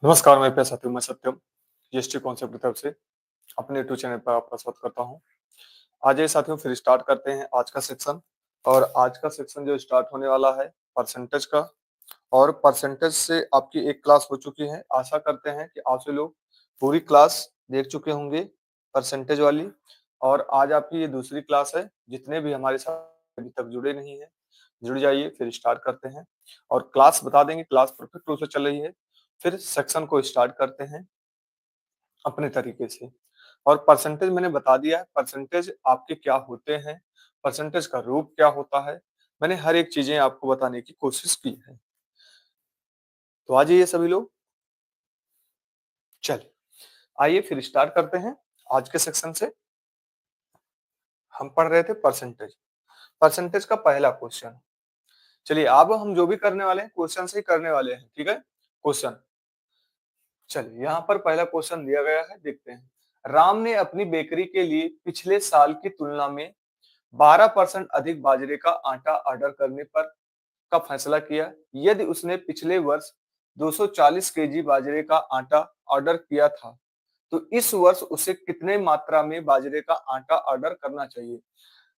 नमस्कार मेरे प्यारे साथियों, मैं सत्यम जीएसटी कॉन्सेप्ट की तरफ से अपने यूट्यूब चैनल पर आपका स्वागत करता हूं। आज ये साथियों फिर स्टार्ट करते हैं आज का सेक्शन। और आज का सेक्शन जो स्टार्ट होने वाला है परसेंटेज का। और परसेंटेज से आपकी एक क्लास हो चुकी है। आशा करते हैं कि आप सभी लोग पूरी क्लास देख चुके होंगे परसेंटेज वाली। और आज आपकी ये दूसरी क्लास है। जितने भी हमारे साथ अभी तक जुड़े नहीं है, जुड़ जाइए, फिर स्टार्ट करते हैं। और क्लास बता देंगे, क्लास परफेक्ट रूप से चल रही है। फिर सेक्शन को स्टार्ट करते हैं अपने तरीके से। और परसेंटेज मैंने बता दिया है, परसेंटेज आपके क्या होते हैं, परसेंटेज का रूप क्या होता है। मैंने हर एक चीजें आपको बताने की कोशिश की है। तो आ जाइए सभी लोग, चलिए आइए फिर स्टार्ट करते हैं आज के सेक्शन से। हम पढ़ रहे थे परसेंटेज। परसेंटेज का पहला क्वेश्चन। चलिए अब हम जो भी करने वाले हैं क्वेश्चन से ही करने वाले हैं, ठीक है। क्वेश्चन, चलिए यहाँ पर पहला क्वेश्चन दिया गया है, देखते हैं। राम ने अपनी बेकरी के लिए पिछले साल की तुलना में 12% अधिक बाजरे का आटा ऑर्डर करने पर का फैसला किया। यदि उसने पिछले वर्ष 240 केजी बाजरे का आटा ऑर्डर किया था, तो इस वर्ष उसे कितने मात्रा में बाजरे का आटा ऑर्डर करना चाहिए।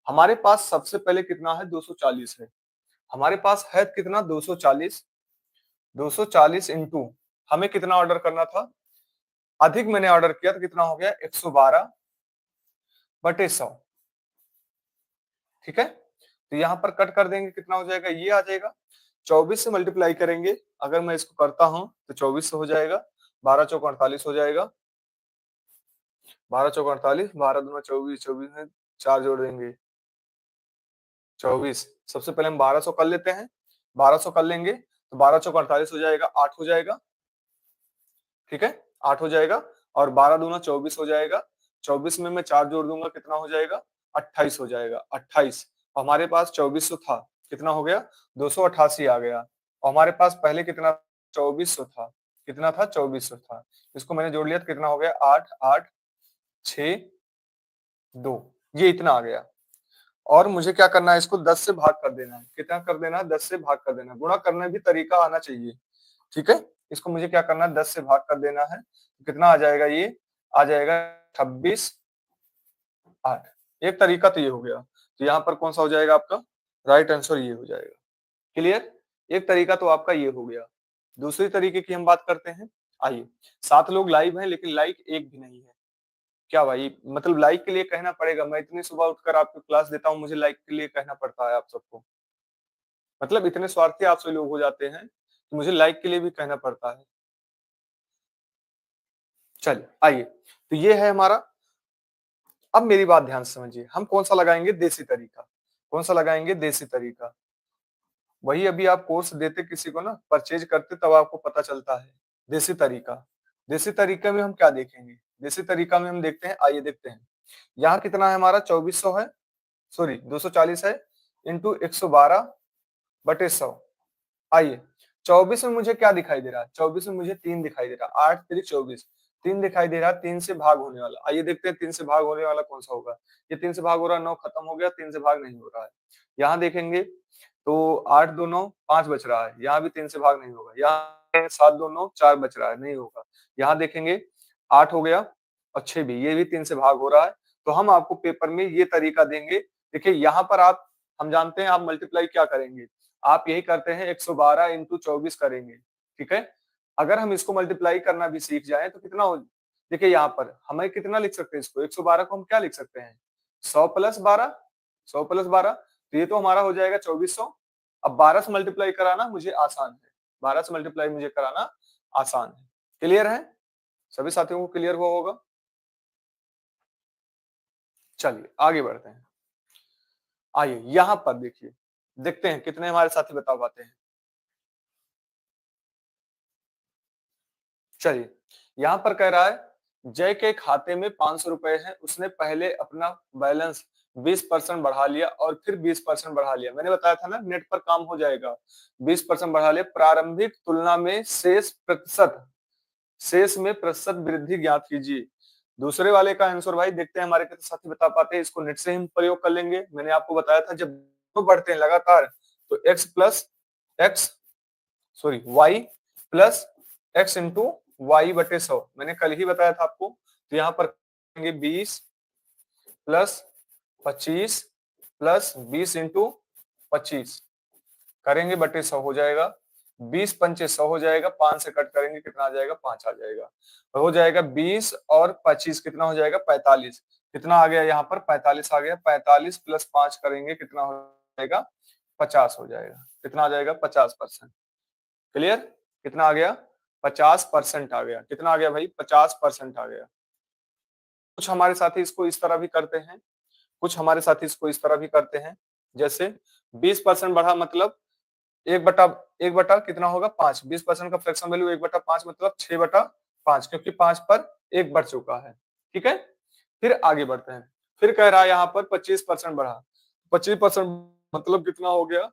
हमारे पास सबसे पहले कितना है, 240 है। हमारे पास है कितना, 240। 240 इंटू हमें कितना ऑर्डर करना था, अधिक मैंने ऑर्डर किया तो कितना हो गया, 112/100। ठीक है, तो यहाँ पर कट कर देंगे, कितना हो जाएगा, ये आ जाएगा। 24 से मल्टीप्लाई करेंगे, अगर मैं इसको करता हूं तो 24 से हो जाएगा। 12 चौक 48 हो जाएगा। 12 चौक 48, 12 दूना 24, 24 में 4 जोड़ देंगे 24। सबसे पहले हम 1200 कर लेते हैं, 1200 कर लेंगे तो 12 चौक 48 हो जाएगा, 8 हो जाएगा। ठीक है, 8 हो जाएगा। और 12 दूना 24 हो जाएगा। 24 में मैं 4 जोड़ दूंगा, कितना हो जाएगा, 28 हो जाएगा। 28, हमारे पास 2400 था, कितना हो गया, 288 आ गया। और हमारे पास पहले कितना, 2400 था, कितना था, 2400 था। इसको मैंने जोड़ लिया तो कितना हो गया, 8 8 6 2, ये इतना आ गया। और मुझे क्या करना है, इसको 10 से भाग कर देना है। कितना कर देना है, 10 से भाग कर देना है। गुणा करने भी तरीका आना चाहिए, ठीक है। इसको मुझे क्या करना है, 10 से भाग कर देना है। तो कितना आ जाएगा, ये आ जाएगा 26/8। एक तरीका तो ये हो गया। तो यहाँ पर कौन सा हो जाएगा आपका राइट आंसर, ये हो जाएगा। क्लियर, एक तरीका तो आपका ये हो गया। दूसरी तरीके की हम बात करते हैं। आइए, 7 लोग लाइव हैं लेकिन लाइक एक भी नहीं है। क्या भाई, मतलब लाइक के लिए कहना पड़ेगा। मैं इतनी सुबह उठकर आपको क्लास देता हूँ, मुझे लाइक के लिए कहना पड़ता है आप सबको। मतलब इतने स्वार्थी आप सभी लोग हो जाते हैं कि मुझे लाइक के लिए भी कहना पड़ता है। चलिए आइए, तो ये है हमारा। अब मेरी बात ध्यान से समझिए, हम कौन सा लगाएंगे, देसी तरीका। कौन सा लगाएंगे, देसी तरीका। वही अभी आप कोर्स देते किसी को ना, परचेज करते, तब आपको पता चलता है देसी तरीका। देसी तरीके में हम क्या देखेंगे, देसी तरीका में हम देखते हैं, आइए देखते हैं। यहाँ कितना है हमारा, 2400 है, सॉरी 240 है, इंटू 112/100। आइए, 24 में मुझे क्या दिखाई दे रहा है, 24 में मुझे 3 दिखाई दे रहा है। 8 3 24, 3 दिखाई दे रहा है। 3 से भाग होने वाला, आइए देखते हैं 3 से भाग होने वाला कौन सा होगा। ये 3 से भाग हो रहा है, 9 खत्म हो गया, 3 से भाग नहीं हो रहा है। यहाँ देखेंगे तो 8 2 9 5 बच रहा है, यहाँ भी 3 से भाग नहीं होगा। यहाँ 7 2 9 4 बच रहा है, नहीं होगा। यहाँ देखेंगे 8 हो गया और 6 भी, ये भी 3 से भाग हो रहा है। तो हम आपको पेपर में ये तरीका देंगे। देखिए यहाँ पर आप, हम जानते हैं आप मल्टीप्लाई क्या करेंगे, आप यही करते हैं 112 इंटू 24 करेंगे, ठीक है। अगर हम इसको मल्टीप्लाई करना भी सीख जाए तो कितना हो, देखिए यहाँ पर हमें कितना लिख सकते हैं इसको, 112 को हम क्या लिख सकते हैं, 100 प्लस 12, 100 प्लस 12। तो ये तो हमारा हो जाएगा 2400। अब 12 से मल्टीप्लाई कराना मुझे आसान है, 12 से मल्टीप्लाई मुझे कराना आसान है। क्लियर है, सभी साथियों को क्लियर हुआ होगा। चलिए आगे बढ़ते हैं। आइए यहाँ पर देखिए, देखते हैं कितने हमारे साथी बता पाते हैं। चलिए, यहाँ पर कह रहा है जय के खाते में 500 रुपए है, उसने पहले अपना बैलेंस 20% बढ़ा लिया और फिर 20% बढ़ा लिया। मैंने बताया था ना, नेट पर काम हो जाएगा। 20% बढ़ा लिया, प्रारंभिक तुलना में शेष में प्रतिशत वृद्धि ज्ञात कीजिए। दूसरे वाले का आंसर भाई देखते हैं हमारे कितने साथी बता पाते हैं। इसको नेट से हम प्रयोग कर लेंगे। मैंने आपको बताया था जब दोनों बढ़ते हैं लगातार तो x plus x, sorry y plus x into y बटे 100, मैंने कल ही बताया था आपको। तो यहाँ पर करेंगे 20 प्लस 25 प्लस 20 इंटू 25 करेंगे बटे 100 हो जाएगा। 20 पंचे 100 हो जाएगा, 5 से कट करेंगे कितना आ जाएगा, 5 आ जाएगा। हो जाएगा 20 और 25 कितना हो जाएगा, 45। कितना आ गया यहाँ पर, 45 आ गया। 45 प्लस 5 करेंगे कितना हो जाएगा, 50 हो जाएगा। कितना आ जाएगा, 50%। क्लियर, कितना आ गया, 50% आ गया। कितना आ गया भाई, 50% आ गया। कुछ हमारे साथी इसको इस तरह भी करते हैं, कुछ हमारे साथी इसको इस तरह भी करते हैं। जैसे 20% बढ़ा मतलब एक बटा कितना होगा, 5। 20% का फ्रैक्शन वैल्यू 1/5 मतलब 6/5, क्योंकि 5 पर 1 बढ़ चुका है। ठीक है, फिर आगे बढ़ते हैं। फिर कह रहा है यहाँ पर 25% बढ़ा, 25% मतलब कितना हो गया,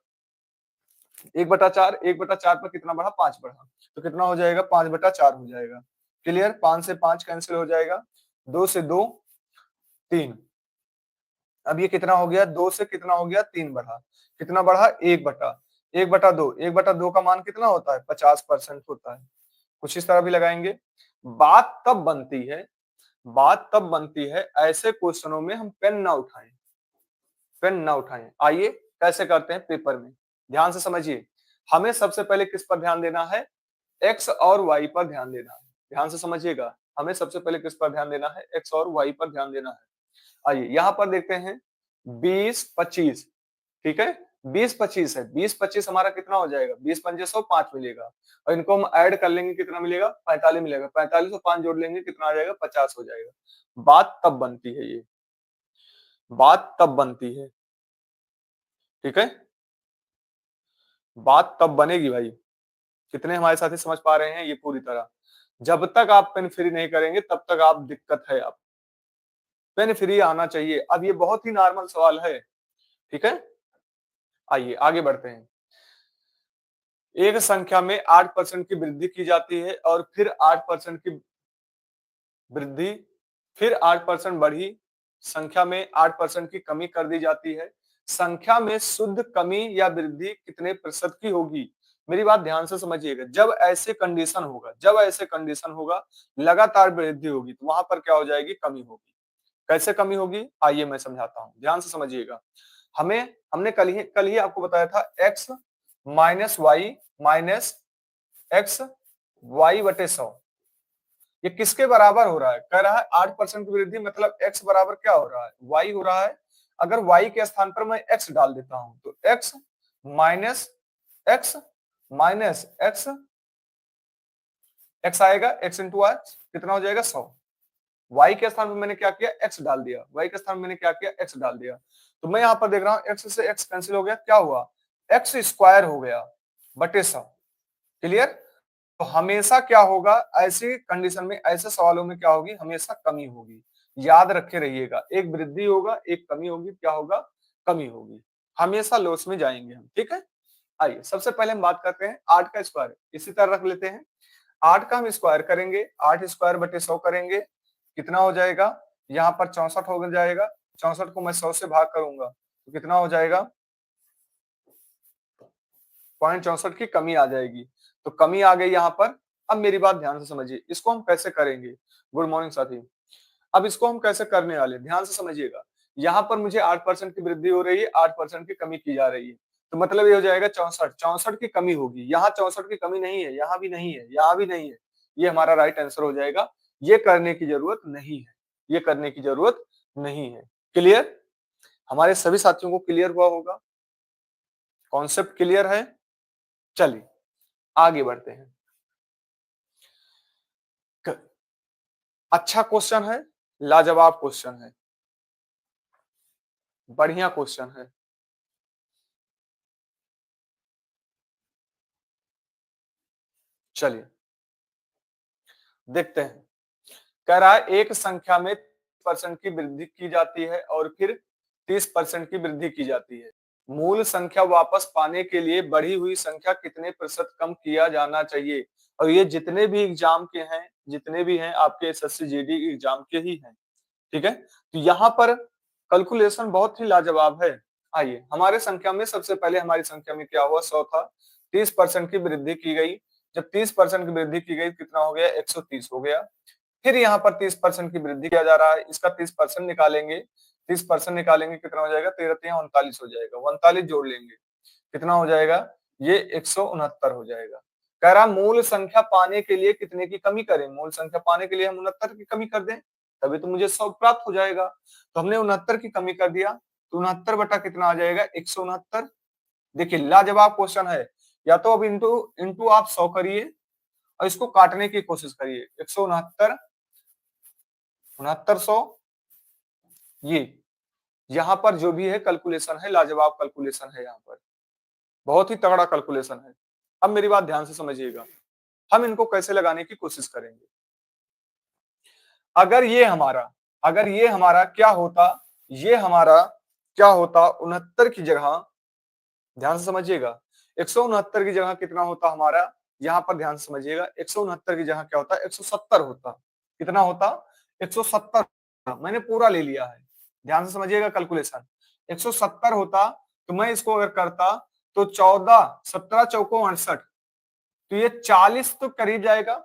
1/4। 1/4 पर कितना बढ़ा, 5 बढ़ा, तो कितना हो जाएगा, 5/4 हो जाएगा। क्लियर, 5 से 5 कैंसिल हो जाएगा, 2 से 2 3। अब ये कितना हो गया, 2 से कितना हो गया, 3 बढ़ा। कितना बढ़ा, 1/2। 1/2 का मान कितना होता है, 50% होता है। कुछ इस तरह भी लगाएंगे। बात तब बनती है, बात तब बनती है ऐसे क्वेश्चनों में हम पेन ना उठाएं, पेन ना उठाएं। आइए कैसे करते हैं पेपर में, ध्यान से समझिए। हमें सबसे पहले किस पर ध्यान देना है, एक्स और वाई पर ध्यान देना है। ध्यान से समझिएगा, हमें सबसे पहले किस पर ध्यान देना है, एक्स और वाई पर ध्यान देना है। आइए यहाँ पर देखते हैं 20-25, ठीक है, 20-25 है। 20-25 हमारा कितना हो जाएगा, 20 पंजे 100, 5 मिलेगा। और इनको हम ऐड कर लेंगे, कितना मिलेगा, 45 मिलेगा। 45 और 5 जोड़ लेंगे, कितना आ जाएगा, 50 हो जाएगा। बात तब बनती है, ये बात तब बनती है। ठीक है, बात तब बनेगी भाई। कितने हमारे साथी समझ पा रहे हैं ये पूरी तरह। जब तक आप पेन फ्री नहीं करेंगे तब तक आप दिक्कत है, आप पेन फ्री आना चाहिए। अब ये बहुत ही नॉर्मल सवाल है, ठीक है। आइए आगे बढ़ते हैं। एक संख्या में 8% की वृद्धि की जाती है और फिर 8% की वृद्धि, फिर 8% बढ़ी। संख्या में 8% की कमी कर दी जाती है। संख्या में शुद्ध कमी या वृद्धि कितने प्रतिशत की होगी। मेरी बात ध्यान से समझिएगा। जब ऐसे कंडीशन होगा, जब ऐसे कंडीशन होगा, लगातार वृद्धि होगी, तो वहां पर क्या हो जाएगी, कमी होगी। कैसे कमी होगी, आइए मैं समझाता हूं, ध्यान से समझिएगा। हमने कल ही आपको बताया था, x minus y minus x y बटे 100, ये किसके बराबर हो रहा है, कह रहा है 8% की वृद्धि, मतलब x बराबर क्या हो रहा है, y हो रहा है। अगर y के स्थान पर मैं x डाल देता हूं तो x minus x minus x, x आएगा, x इंटू वाई कितना हो जाएगा, 100। y के स्थान पर मैंने क्या किया, x डाल दिया। y के स्थान पर मैंने क्या किया, x डाल दिया। तो मैं यहाँ पर देख रहा हूँ x से x कैंसिल हो गया, क्या हुआ, x स्क्वायर हो गया बटे 100। क्लियर, तो हमेशा क्या होगा, ऐसी कंडीशन में, ऐसे सवालों में क्या होगी, हमेशा कमी होगी। याद रखे रहिएगा, एक वृद्धि होगा, एक कमी होगी, क्या होगा, कमी होगी। हमेशा लॉस में जाएंगे हम, ठीक है। आइए सबसे पहले हम बात करते हैं 8 का स्क्वायर, इसी तरह रख लेते हैं। 8 का हम स्क्वायर करेंगे, 8 स्क्वायर बटे 100 करेंगे, कितना हो जाएगा, यहाँ पर 64 हो जाएगा। 64 को मैं 100 से भाग करूंगा तो कितना हो जाएगा, 0.64 की कमी आ जाएगी। तो कमी आ गई यहाँ पर। अब मेरी बात ध्यान से समझिए, इसको हम कैसे करेंगे। गुड मॉर्निंग साथी। अब इसको हम कैसे करने वाले, ध्यान से समझिएगा। यहाँ पर मुझे 8% की वृद्धि हो रही है, 8% की कमी की जा रही है, तो मतलब ये हो जाएगा 64। 64 की कमी होगी, यहाँ 64 की कमी नहीं है, यहाँ भी नहीं है, यहाँ भी नहीं है। ये हमारा राइट आंसर हो जाएगा। ये करने की जरूरत नहीं है, ये करने की जरूरत नहीं है। क्लियर, हमारे सभी साथियों को क्लियर हुआ होगा, कॉन्सेप्ट क्लियर है। चलिए आगे बढ़ते हैं। अच्छा क्वेश्चन है, लाजवाब क्वेश्चन है, बढ़िया क्वेश्चन है। चलिए देखते हैं। कह रहा है एक संख्या में 30% की वृद्धि की जाती है और फिर 30% की वृद्धि की जाती है। मूल संख्या वापस पाने के लिए बढ़ी हुई संख्या कितने प्रतिशत कम किया जाना चाहिए। और ये जितने भी एग्जाम के हैं, जितने भी हैं आपके एसएससी जीडी एग्जाम के ही हैं, ठीक है। तो यहाँ पर कैलकुलेशन बहुत ही लाजवाब है। आइए, हमारे संख्या में सबसे पहले, हमारी संख्या में क्या हुआ, 100 था, 30% की वृद्धि की गई, जब 30% की वृद्धि की गई कितना हो गया 130 हो गया। फिर यहाँ पर 30% की वृद्धि किया जा रहा है, इसका 30% निकालेंगे, 30% निकालेंगे कितना हो जाएगा 13 तिया 39 हो जाएगा, 39 जोड़ लेंगे कितना हो जाएगा ये 169 हो जाएगा। कह रहा मूल संख्या पाने के लिए कितने की कमी करें, मूल संख्या पाने के लिए हम 69 की कमी कर दें तभी तो मुझे 100 प्राप्त हो जाएगा। तो हमने 69 की कमी कर दिया तो 69 बटा कितना आ जाएगा 169। देखिए लाजवाब क्वेश्चन है, या तो अब इंटू इंटू आप 100 करिए और इसको काटने की कोशिश करिए 169 6900 ये यहाँ पर जो भी है कैलकुलेशन है, लाजवाब कैलकुलेशन है, यहाँ पर बहुत ही तगड़ा कैलकुलेशन है। अब मेरी बात ध्यान से समझिएगा, हम इनको कैसे लगाने की कोशिश करेंगे। अगर ये हमारा क्या होता, ये हमारा क्या होता 69 की जगह, ध्यान से समझिएगा 169 की जगह कितना होता हमारा, यहाँ पर ध्यान से समझिएगा 169 की जगह क्या होता 170 होता, कितना होता 170, मैंने पूरा ले लिया है, ध्यान से समझिएगा कैलकुलेशन 170 होता। तो मैं इसको अगर करता तो 14 17 चौको 68, तो ये 40 तो करीब जाएगा,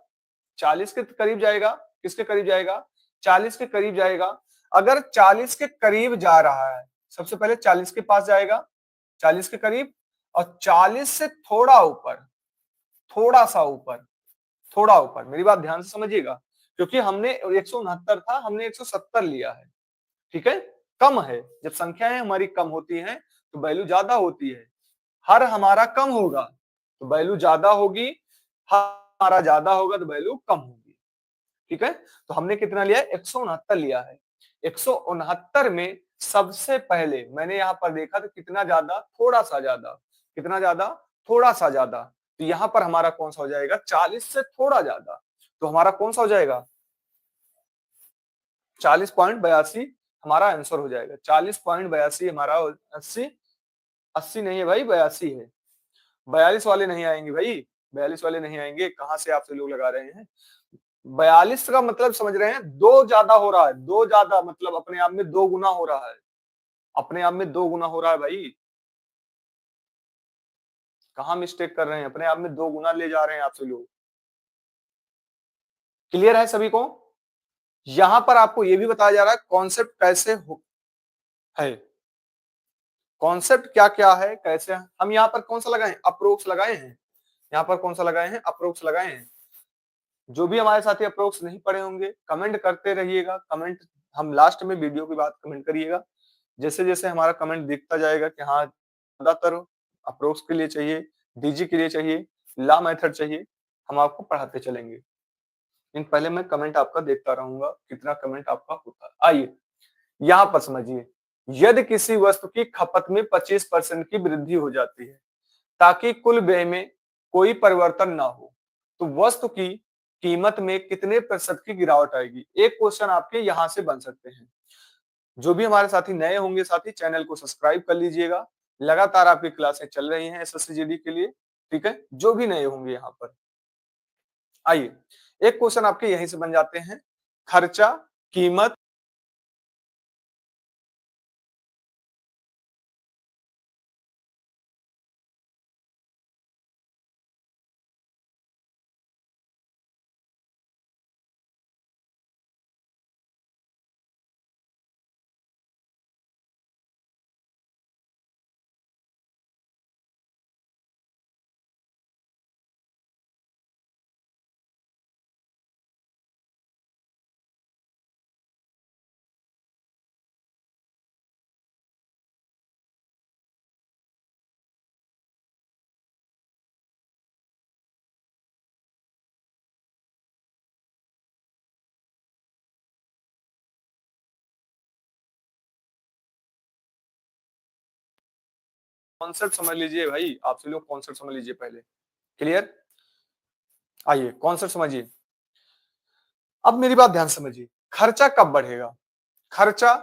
40 के करीब जाएगा, किसके करीब जाएगा 40 के करीब जाएगा। अगर 40 के करीब जा रहा है सबसे पहले 40 के पास जाएगा, 40 के करीब, और 40 से थोड़ा ऊपर, थोड़ा सा ऊपर, थोड़ा ऊपर, मेरी बात ध्यान से समझिएगा क्योंकि हमने 169 था, हमने 170 लिया है, ठीक है, कम है, जब संख्याएं हमारी कम होती हैं तो वैल्यू ज्यादा होती है, हर हमारा कम होगा तो वैल्यू ज्यादा होगी, हमारा ज्यादा होगा तो वैल्यू कम होगी, ठीक है। तो हमने कितना लिया है 169 लिया है। 169 में सबसे पहले मैंने यहां पर देखा तो कितना ज्यादा, थोड़ा सा ज्यादा, कितना ज्यादा, थोड़ा सा ज्यादा, तो यहां पर हमारा कौन सा हो जाएगा 40 से थोड़ा ज्यादा, तो हमारा कौन सा हो जाएगा 40.82 हमारा आंसर हो जाएगा। 40.82 हमारा 80, 80 नहीं है भाई 82 है, 42 वाले नहीं आएंगे भाई, 42 वाले नहीं आएंगे, कहां से आपसे लोग लगा रहे हैं। 42 का मतलब समझ रहे हैं, दो ज्यादा हो रहा है, दो ज्यादा मतलब अपने आप में दो गुना हो रहा है, अपने आप में दो गुना हो रहा है भाई, कहां मिस्टेक कर रहे हैं, अपने आप में दो गुना ले जा रहे हैं आपसे लोग। क्लियर है सभी को। यहां पर आपको यह भी बताया जा रहा है कॉन्सेप्ट कैसे है, कॉन्सेप्ट क्या क्या है कैसे, हम यहाँ पर कौन सा लगाए अप्रोक्स लगाए हैं, यहाँ पर कौन सा लगाए हैं अप्रोक्स लगाए हैं। जो भी हमारे साथी अप्रोक्स नहीं पढ़े होंगे कमेंट करते रहिएगा, कमेंट हम लास्ट में वीडियो के बाद कमेंट करिएगा, जैसे जैसे हमारा कमेंट दिखता जाएगा कि हाँ ज्यादातर अप्रोक्स के लिए चाहिए, डीजी के लिए चाहिए, ला मेथड चाहिए, हम आपको पढ़ाते चलेंगे। इन पहले मैं कमेंट आपका देखता रहूंगा कितना कमेंट आपका होता है। आइए यहाँ पर समझिए, यदि किसी वस्तु की खपत में 25% की वृद्धि हो जाती है ताकि कुल व्यय में कोई परिवर्तन ना हो तो वस्तु की कीमत में कितने प्रतिशत की गिरावट आएगी। एक क्वेश्चन आपके यहां से बन सकते हैं। जो भी हमारे साथी नए होंगे साथी चैनल को सब्सक्राइब कर लीजिएगा, लगातार आपकी क्लासें चल रही हैं एसएससी जीडी के लिए, ठीक है, जो भी नए होंगे यहाँ पर। आइए एक क्वेश्चन आपके यहीं से बन जाते हैं, खर्चा, कीमत, कॉन्सेप्ट समझ लीजिए भाई, आपसे लोग कॉन्सेप्ट समझ लीजिए पहले। क्लियर। आइए कॉन्सेप्ट समझिए। अब मेरी बात ध्यान से समझिए, खर्चा कब बढ़ेगा, खर्चा,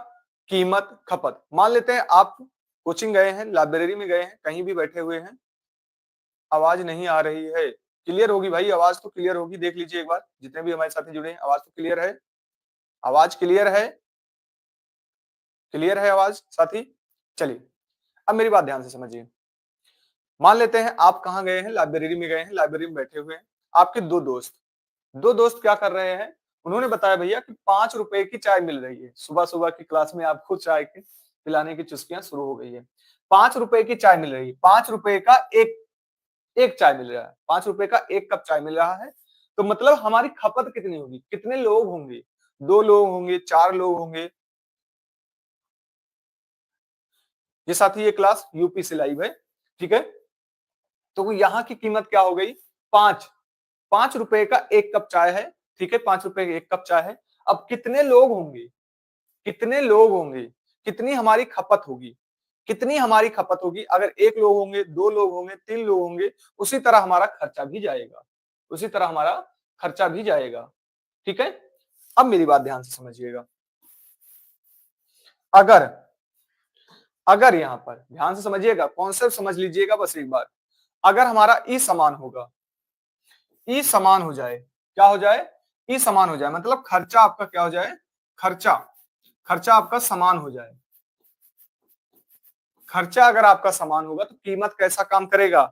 कीमत, खपत। मान लेते हैं आप कोचिंग गए हैं, लाइब्रेरी में गए हैं, कहीं भी बैठे हुए हैं, आवाज नहीं आ रही है, क्लियर होगी भाई, आवाज तो क्लियर होगी, देख लीजिए एक बार जितने भी हमारे साथी जुड़े हैं, आवाज तो क्लियर है, आवाज क्लियर है, क्लियर है आवाज साथी। चलिए अब मेरी बात ध्यान से समझिए, मान लेते हैं आप कहां गए हैं, लाइब्रेरी में गए हैं, लाइब्रेरी में बैठे हुए हैं, आपके दो दोस्त क्या कर रहे हैं, उन्होंने बताया भैया कि 5 रुपए की चाय मिल रही है। सुबह-सुबह की क्लास में आपको चाय के पिलाने की चुस्कियाँ शुरू हो गई है। 5 रुपए की चाय मिल रही है, 5 रुपए का एक एक चाय मिल रहा है, 5 रुपए का 1 कप चाय मिल रहा है, तो मतलब हमारी खपत कितनी होगी? कितने लोग होंगे? 2 लोग होंगे, 4 लोग होंगे। ये साथी ये क्लास यूपी से लाइव है, ठीक है? तो यहाँ की कीमत क्या हो गई? 5 5 रुपए का 1 कप चाय है, ठीक है? 5 रुपए का 1 कप चाय है। अब कितने लोग होंगे? कितने लोग होंगे? कितनी हमारी खपत होगी? कितनी हमारी खपत होगी? अगर 1 लोग होंगे, 2 लोग होंगे, 3 लोग होंगे, उसी तरह हमारा खर्चा भी जाएगा। उसी तरह हमारा खर्चा भी जाएगा, ठीक है? अब मेरी बात ध्यान से समझिएगा। अगर अगर यहाँ पर ध्यान से समझिएगा, कॉन्सेप्ट समझ लीजिएगा बस एक बार। अगर हमारा ई समान होगा, ई समान हो जाए, क्या हो जाए? ई समान हो जाए मतलब खर्चा आपका क्या हो जाए? खर्चा खर्चा आपका समान हो जाए। खर्चा अगर आपका समान होगा तो कीमत कैसा काम करेगा?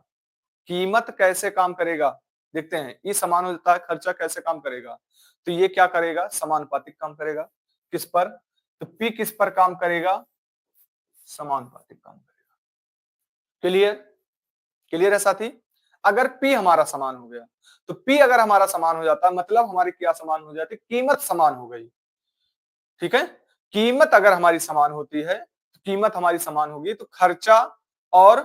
कीमत कैसे काम करेगा? देखते हैं, ई समान हो जाता है, खर्चा कैसे काम करेगा? तो ये क्या करेगा? समानुपातिक काम करेगा। किस पर? तो पी किस पर काम करेगा? समानुपातिक काम करेगा। क्लियर? क्लियर है साथी? अगर पी हमारा समान हो गया, तो पी अगर हमारा समान हो जाता मतलब हमारी क्या समान हो जाती? कीमत समान हो गई। ठीक है? कीमत अगर हमारी समान होती है, तो कीमत हमारी समान होगी तो खर्चा और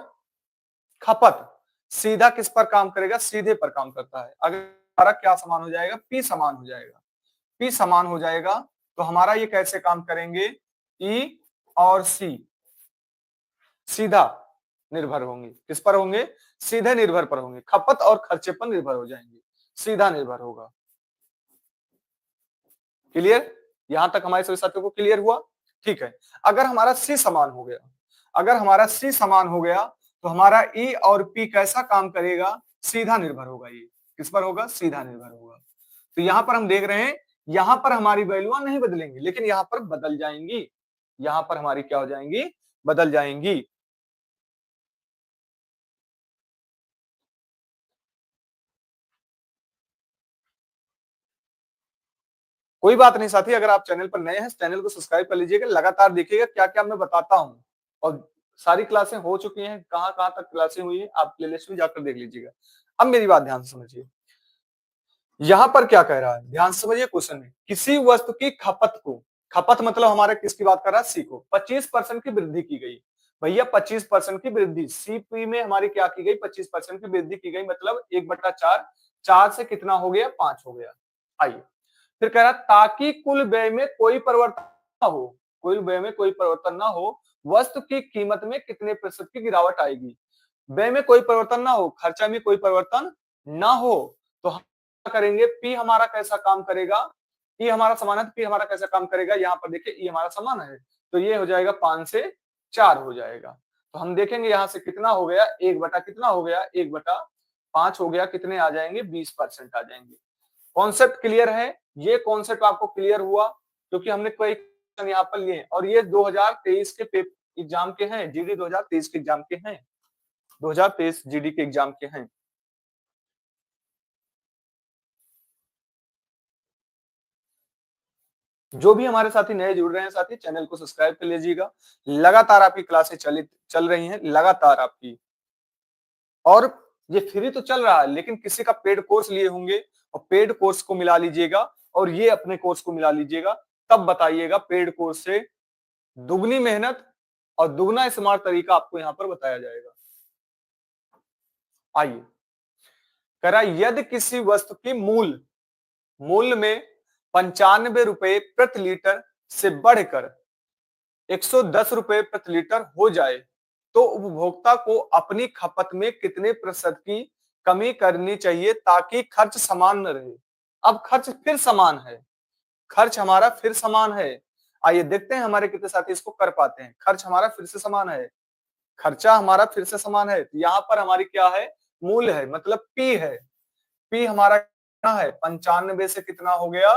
खपत सीधा किस पर काम करेगा? सीधे पर काम करता है। अगर हमारा क्या समान हो जाएगा? पी समान हो जाएगा। पी समान हो जाएगा तो हमारा ये कैसे काम करेंगे? ई और सी सीधा निर्भर होंगे। किस पर होंगे? सीधे निर्भर पर होंगे। खपत और खर्चे पर निर्भर हो जाएंगे। सीधा निर्भर होगा। क्लियर? यहां तक हमारे सभी साथियों को क्लियर हुआ? ठीक है। अगर हमारा सी समान हो गया, अगर हमारा सी समान हो गया तो हमारा ई और पी कैसा काम करेगा? सीधा निर्भर होगा। ये किस पर होगा? सीधा निर्भर होगा। तो यहां पर हम देख रहे हैं, यहां पर हमारी वैल्यूआ नहीं बदलेंगी, लेकिन यहां पर बदल जाएंगी। यहां पर हमारी क्या हो जाएंगी? बदल जाएंगी। कोई बात नहीं साथी, अगर आप चैनल पर नए हैं, चैनल को सब्सक्राइब कर लीजिएगा, लगातार देखिएगा क्या-क्या मैं बताता हूं। और सारी क्लासें हो चुकी हैं, कहां-कहां तक क्लासें हुई हैं, आप प्लेलिस्ट में जाकर देख लीजिएगा। अब मेरी बात ध्यान से समझिए। यहां पर क्या कह रहा है? ध्यान से समझिए क्वेश्चन में। किसी वस्तु की खपत को, खपत मतलब हमारा किसकी बात कर रहा है? सी को 25% की वृद्धि की गई। भैया 25% की वृद्धि, सीपी में हमारी क्या की गई? 25% की वृद्धि की गई मतलब 1/4, 4 से कितना हो गया? 5 हो गया। आइए फिर कह रहा ताकि कुल व्यय में कोई परिवर्तन ना हो, कुल व्यय में कोई परिवर्तन ना हो, वस्तु की कीमत में कितने प्रतिशत की गिरावट आएगी? व्यय में कोई परिवर्तन ना हो, खर्चा में कोई परिवर्तन ना हो, तो हम क्या करेंगे? पी हमारा कैसा काम करेगा? ई हमारा समान है तो पी हमारा कैसा काम करेगा? यहाँ पर देखिए ई हमारा समान है, तो ये हो जाएगा 5 से 4 हो जाएगा। तो हम देखेंगे यहाँ से कितना हो गया? 1 बटा कितना हो गया? 1 बटा 5 हो गया, कितने आ जाएंगे? 20% आ जाएंगे। कॉन्सेप्ट क्लियर है? ये कॉन्सेप्ट आपको क्लियर हुआ क्योंकि हमने कोई क्वेश्चन यहाँ पर लिए और ये 2023 के एग्जाम के हैं, जीडी 2023 के एग्जाम के हैं, 2023 जीडी के एग्जाम के हैं। जो भी हमारे साथी नए जुड़ रहे हैं साथी, चैनल को सब्सक्राइब कर लीजिएगा। लगातार आपकी क्लासें चल रही हैं, लगातार आपकी। और ये फ्री तो चल रहा है, लेकिन किसी का पेड कोर्स लिए होंगे और पेड कोर्स को मिला लीजिएगा और ये अपने कोर्स को मिला लीजिएगा, तब बताइएगा पेड कोर्स से दुगनी मेहनत और दुगना स्मार्ट तरीका आपको यहाँ पर बताया जाएगा। आइए, कह रहा यदि किसी वस्तु की मूल्य में 95 रुपए प्रति लीटर से बढ़कर 110 रुपए प्रति लीटर हो जाए तो उपभोक्ता को अपनी खपत में कितने प्रतिशत की कमी करनी चाहिए ताकि खर्च समान न रहे? अब खर्च फिर समान है, खर्च हमारा फिर समान है। आइए देखते हैं हमारे कितने साथी इसको कर पाते हैं। खर्च हमारा फिर से समान है, खर्चा हमारा फिर से समान है, तो यहाँ पर हमारी क्या है? मूल्य है, मतलब पी है। पी हमारा कितना है? 95 से कितना हो गया?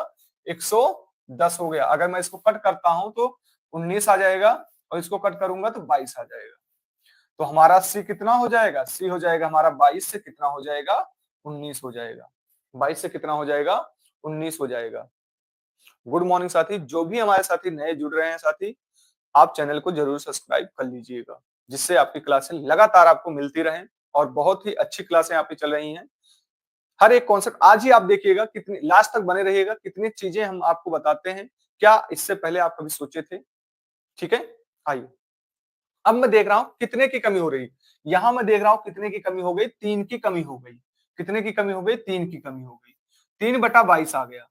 110 हो गया। अगर मैं इसको कट करता हूं तो 19 आ जाएगा और इसको कट करूंगा तो 22 आ जाएगा। तो हमारा सी कितना हो जाएगा? सी हो जाएगा हमारा 22 से कितना हो जाएगा? 19 हो जाएगा। 22 से कितना हो जाएगा, 19 हो जाएगा। गुड मॉर्निंग साथी, जो भी हमारे साथी नए जुड़ रहे हैं साथी, आप चैनल को जरूर सब्सक्राइब कर लीजिएगा, जिससे आपकी क्लासें लगातार आपको मिलती रहें और बहुत ही अच्छी क्लासें यहाँ पे चल रही हैं। हर एक कॉन्सेप्ट आज ही आप देखिएगा, कितनी लास्ट तक बने रहिएगा, कितनी चीजें हम आपको बताते हैं, क्या इससे पहले आप कभी सोचे थे? ठीक है, आइए। अब मैं देख रहा हूं कितने की कमी हो रही, यहां मैं देख रहा हूं कितने की कमी हो गई, 3 की कमी हो गई। कितने की कमी हो गई, 3 की कमी हो गई। 3/22 आ गया।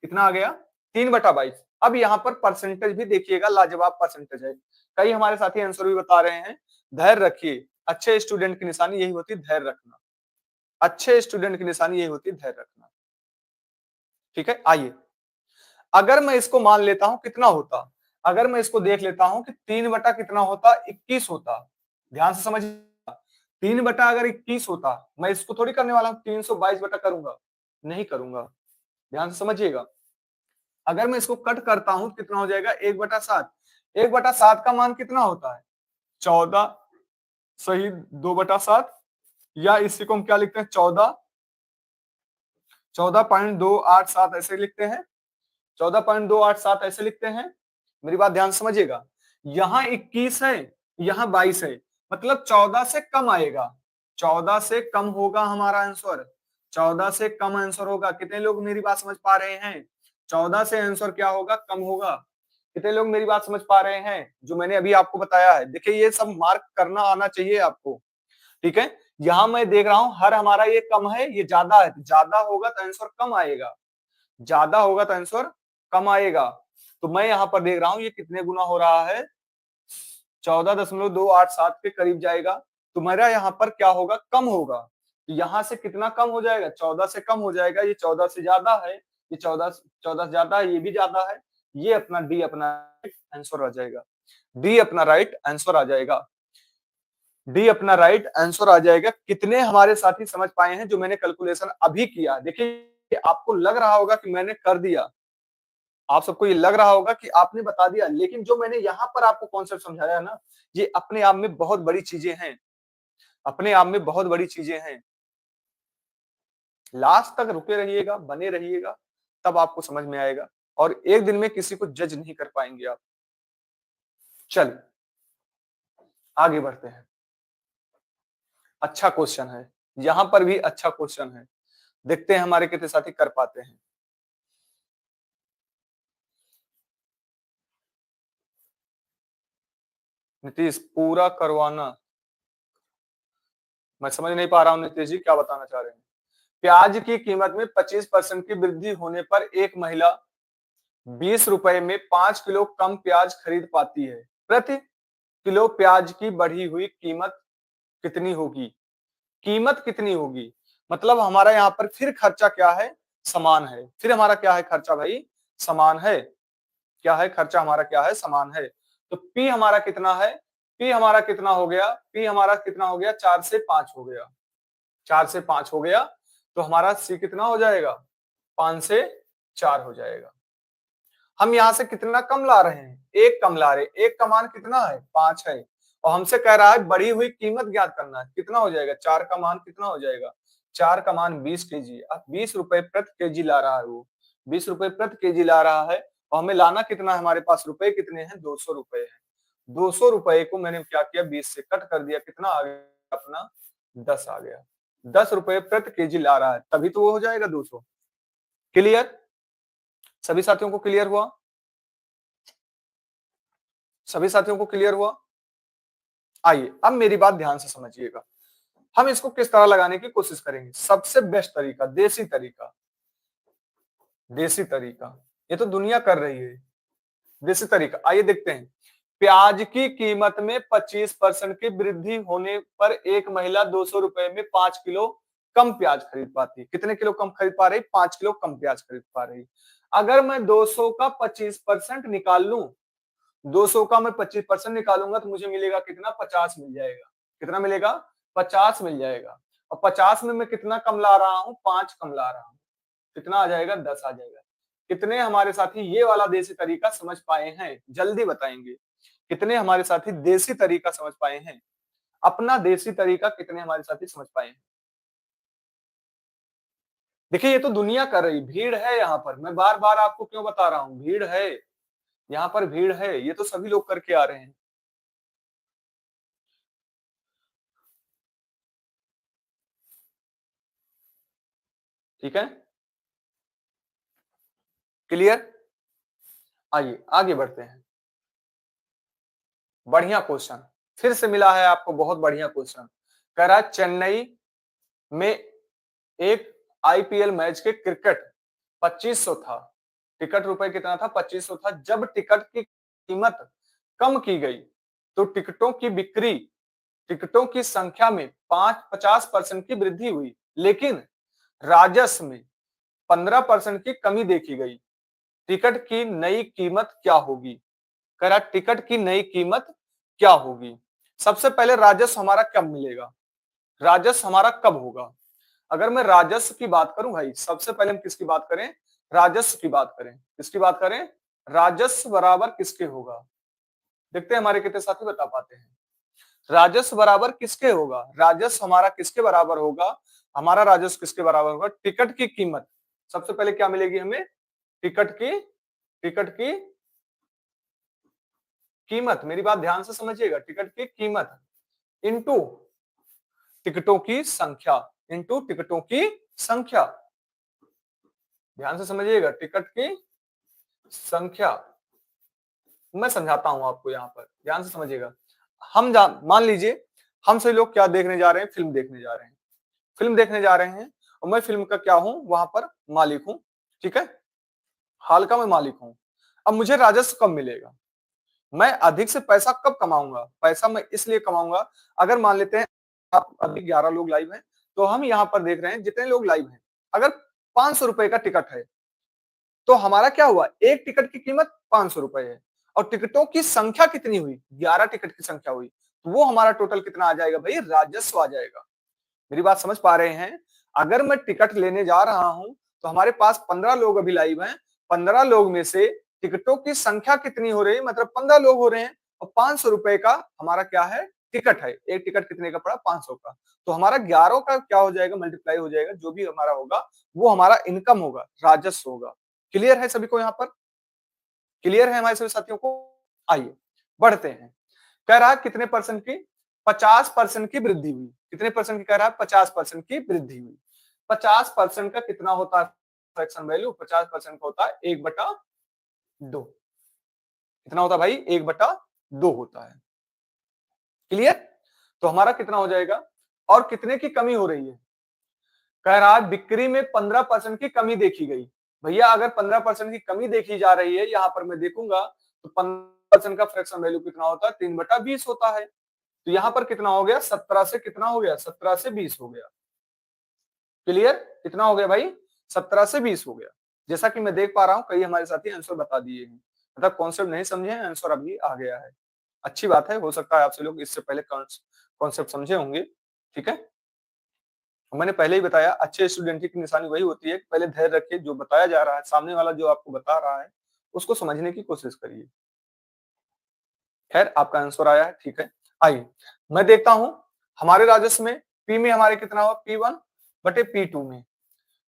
कितना आ गया, 3/22। अब यहाँ पर परसेंटेज भी देखिएगा, लाजवाब परसेंटेज है। कई हमारे साथी आंसर भी बता रहे हैं। धैर्य रखिए, अच्छे स्टूडेंट की निशानी यही होती है, धैर्य रखना। अच्छे स्टूडेंट की निशानी यही होती है, धैर्य रखना। ठीक है, आइए। अगर मैं इसको मान लेता हूं कितना होता, अगर मैं इसको देख लेता हूं कि 3 बटा कितना होता, 21 होता। ध्यान से समझिए, 3 बटा अगर 21 होता, मैं इसको थोड़ी करने वाला हूं 322 बटा करूंगा, नहीं करूंगा। ध्यान से समझिएगा, अगर मैं इसको कट करता हूं कितना हो जाएगा, 1/7। 1/7 का मान कितना होता है, 14 सही 2/7, या इसी को हम क्या लिखते हैं, 14.287 ऐसे लिखते हैं। 14.287 ऐसे लिखते हैं। मेरी बात ध्यान से समझिएगा, यहाँ 21 है, यहाँ 22 है, मतलब 14 से कम आएगा। 14 से कम होगा हमारा आंसर, 14 से कम आंसर होगा। कितने लोग मेरी बात समझ पा रहे हैं? 14 से आंसर क्या होगा, कम होगा। कितने लोग मेरी बात समझ पा रहे हैं जो मैंने अभी आपको बताया है? देखिए, ये सब मार्क करना आना चाहिए आपको। ठीक है, यहाँ मैं देख रहा हूं हर हमारा ये कम है, ये ज्यादा है, ज्यादा होगा तो आंसर कम आएगा, ज्यादा होगा तो आंसर कम आएगा। तो मैं यहाँ पर देख रहा हूँ ये कितने गुना हो रहा है, 14.287 के करीब जाएगा। तो मेरा यहाँ पर क्या होगा, कम होगा। तो यहाँ से कितना कम हो जाएगा, 14 से कम हो जाएगा। ये 14 से ज्यादा है, ये 14 से ज्यादा है, ये भी ज्यादा है। ये अपना डी अपना आंसर आ जाएगा, डी अपना राइट आंसर आ जाएगा, डी अपना राइट आंसर आ जाएगा। कितने हमारे साथी समझ पाए हैं जो मैंने कैलकुलेशन अभी किया? देखिए, आपको लग रहा होगा कि मैंने कर दिया, आप सबको ये लग रहा होगा कि आपने बता दिया, लेकिन जो मैंने यहाँ पर आपको कॉन्सेप्ट समझाया है ना, ये अपने आप में बहुत बड़ी चीजें हैं, अपने आप में बहुत बड़ी चीजें हैं। लास्ट तक रुके रहिएगा, बने रहिएगा, तब आपको समझ में आएगा, और एक दिन में किसी को जज नहीं कर पाएंगे आप। चल आगे बढ़ते हैं। अच्छा क्वेश्चन है, यहां पर भी अच्छा क्वेश्चन है। देखते हैं हमारे कितने साथी कर पाते हैं। नीतीश, पूरा करवाना, मैं समझ नहीं पा रहा हूं नीतीश जी क्या बताना चाह रहे हैं। प्याज की कीमत में 25% की वृद्धि होने पर एक महिला 20 रुपए में 5 किलो कम प्याज खरीद पाती है। प्रति किलो प्याज की बढ़ी हुई कीमत कितनी होगी? कीमत कितनी होगी, मतलब हमारा यहाँ पर फिर खर्चा क्या है, समान है। फिर हमारा क्या है खर्चा भाई, समान है। क्या है खर्चा हमारा, क्या है, समान है। तो पी हमारा कितना है, पी हमारा कितना हो गया, पी हमारा कितना हो गया, 4 से 5 हो गया, 4 से 5 हो गया। तो हमारा सी कितना हो जाएगा, 5 से 4 हो जाएगा। हम यहाँ से कितना कम ला रहे हैं, एक कम ला रहे, एक का मान कितना है, 5 है, और हमसे कह रहा है बढ़ी हुई कीमत ज्ञात करना है। कितना हो जाएगा, 4 का मान कितना हो जाएगा, 4 का मान 20 केजी। अब 20 रुपए प्रति केजी ला रहा है वो, 20 रुपए प्रति केजी ला रहा है, और हमें लाना कितना है, हमारे पास रुपए कितने हैं, 200 रुपए है। 200 रुपए को मैंने क्या किया, 20 से कट कर दिया, कितना आ गया अपना, 10 आ गया। 10 रुपए प्रति केजी ला रहा है, तभी तो वो हो जाएगा 200। क्लियर, सभी साथियों को क्लियर हुआ, सभी साथियों को क्लियर हुआ? आइए अब मेरी बात ध्यान से समझिएगा, हम इसको किस तरह लगाने की कोशिश करेंगे। सबसे बेस्ट तरीका, देसी तरीका, देसी तरीका, ये तो दुनिया कर रही है, देसी तरीका। आइए देखते हैं। प्याज की कीमत में 25% की वृद्धि होने पर एक महिला 200 रुपए में 5 किलो कम प्याज खरीद पाती है। कितने किलो कम खरीद पा रही, 5 किलो कम प्याज खरीद पा रही। अगर मैं 200 का 25% निकाल लूं, 200 का मैं 25% निकालूंगा तो मुझे मिलेगा कितना, 50 मिल जाएगा। कितना मिलेगा, 50 मिल जाएगा। और 50 में मैं कितना कम ला रहा हूं, 5 कम ला रहा हूं, कितना आ जाएगा, 10 आ जाएगा। कितने हमारे साथी ये वाला देसी तरीका समझ पाए हैं, जल्दी बताएंगे। कितने हमारे साथी देसी तरीका समझ पाए हैं, अपना देसी तरीका कितने हमारे साथी समझ पाए हैं? देखिए ये तो दुनिया कर रही, भीड़ है यहाँ पर, मैं बार बार आपको क्यों बता रहा हूँ, भीड़ है यहाँ पर, भीड़ है, ये तो सभी लोग करके आ रहे हैं। ठीक है, क्लियर। आइए आगे बढ़ते हैं। बढ़िया क्वेश्चन, फिर से मिला है आपको, बहुत बढ़िया क्वेश्चन। कह रहा है चेन्नई में एक आईपीएल मैच के क्रिकेट 2500 था, टिकट रुपए कितना था, 2500 था। जब टिकट की कीमत कम की गई तो टिकटों की बिक्री, टिकटों की संख्या में 50% की वृद्धि हुई, लेकिन राजस्व में 15% की कमी देखी गई। टिकट की नई कीमत क्या होगी? कह रहा टिकट की नई कीमत क्या होगी? सबसे पहले राजस्व हमारा कब मिलेगा, राजस्व हमारा कब होगा? अगर मैं राजस्व की बात करूं भाई, सबसे पहले हम किसकी बात करें, राजस्व की बात करें। किसकी बात करें? राजस्व बराबर किसके होगा? देखते हैं हमारे कितने साथी बता पाते हैं। राजस्व बराबर किसके होगा? राजस्व हमारा किसके बराबर होगा? हमारा राजस्व किसके बराबर होगा? टिकट की कीमत। सबसे पहले क्या मिलेगी हमें? टिकट की, टिकट की कीमत, मेरी बात ध्यान से समझिएगा, टिकट की कीमत इंटू टिकटों की संख्या, इंटू टिकटों की संख्या। ध्यान से समझिएगा, टिकट की संख्या। मैं समझाता हूं आपको, यहां पर ध्यान से समझिएगा। मान लीजिए हम सभी लोग क्या देखने जा रहे हैं, फिल्म देखने जा रहे हैं, फिल्म देखने जा रहे हैं, और मैं फिल्म का क्या हूं, वहां पर मालिक हूं। ठीक है, हाल का मैं मालिक हूं। अब मुझे राजस्व कब मिलेगा? मैं अधिक से पैसा कब कमाऊंगा? पैसा मैं इसलिए कमाऊंगा, अगर मान लेते हैं आप अभी 11 लोग लाइव हैं, तो हम यहां पर देख रहे हैं जितने लोग लाइव हैं, अगर 500 रुपए का टिकट है, तो हमारा क्या हुआ, एक टिकट की कीमत 500 रुपए है, और टिकटों की संख्या कितनी हुई, 11 टिकट की संख्या हुई, तो वो हमारा टोटल कितना आ जाएगा भाई, राजस्व आ जाएगा। मेरी बात समझ पा रहे हैं? अगर मैं टिकट लेने जा रहा हूं, तो हमारे पास 15 लोग अभी लाइव हैं, 15 लोग में से टिकटों की संख्या कितनी हो रही है, मतलब 15 लोग हो रहे हैं, और 500 रुपए का हमारा क्या है, टिकट है। एक टिकट कितने का पड़ा, 500 का, तो हमारा 11 का क्या हो जाएगा, मल्टीप्लाई हो जाएगा, जो भी हमारा होगा वो हमारा इनकम होगा, राजस्व होगा। क्लियर है सभी को यहाँ पर? क्लियर है हमारे सभी साथियों को? आइए बढ़ते हैं। कह रहा है कितने परसेंट की, 50% की वृद्धि हुई। कितने परसेंट की कह रहा है, 50% की वृद्धि हुई। 50% का कितना होता है फ्रैक्शन वैल्यू, 50% का होता है 1/2। कितना होता है भाई, 1/2 होता है। क्लियर? तो हमारा कितना हो जाएगा, और कितने की कमी हो रही है? कह रहा है बिक्री में 15% की कमी देखी गई। भैया अगर 15% की कमी देखी जा रही है, यहां पर मैं देखूंगा तो 15% का फ्रैक्शन वैल्यू कितना होता है, 3/20 होता है। तो यहां पर कितना हो गया, 17 से कितना हो गया, 17 से 20 हो गया। क्लियर? कितना हो गया भाई, 17 से 20 हो गया। जैसा कि मैं देख पा रहा हूं, कई हमारे साथी आंसर बता दिए हैं, मतलब कॉन्सेप्ट नहीं समझे हैं, आंसर अभी आ गया है। अच्छी बात है, हो सकता है आपसे लोग इससे पहले कॉन्सेप्ट समझे होंगे। ठीक है, मैंने पहले ही बताया, अच्छे स्टूडेंट की निशानी वही होती है, पहले धैर्य रखिए, जो बताया जा रहा है, सामने वाला जो आपको बता रहा है उसको समझने की कोशिश करिए। खैर आपका आंसर आया है, ठीक है। आइए मैं देखता हूं हमारे राजस्व में, पी में हमारे कितना हुआ, P1/P2 में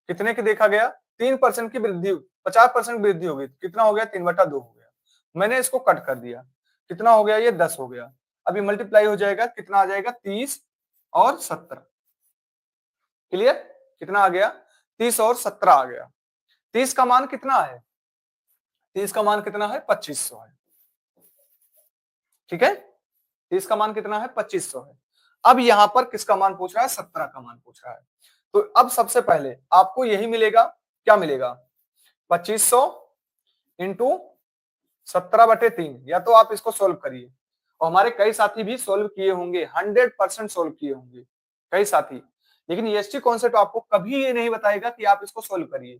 कितने की देखा गया, 3% की वृद्धि, 50% वृद्धि हो गई, कितना हो गया, 3/2 हो गया। मैंने इसको कट कर दिया, कितना हो गया, ये 10 हो गया। अभी मल्टीप्लाई हो जाएगा, कितना आ जाएगा, 30 और 17। क्लियर? कितना आ गया, 30 और 17 आ गया। 30 का मान कितना है, 30 का मान कितना है, 2500 है। ठीक है, 30 का मान कितना है, 2500 है। अब यहां पर किसका मान पूछ रहा है, 17 का मान पूछ रहा है। तो अब सबसे पहले आपको यही मिलेगा, क्या मिलेगा, 2500 इंटू 17/3, या तो आप इसको सोल्व करिए, और हमारे कई साथी भी सोल्व किए होंगे, 100% सोल्व किए होंगे कई साथी। लेकिन ईएसटी कॉन्सेप्ट आपको कभी ये नहीं बताएगा कि आप इसको सोल्व करिए।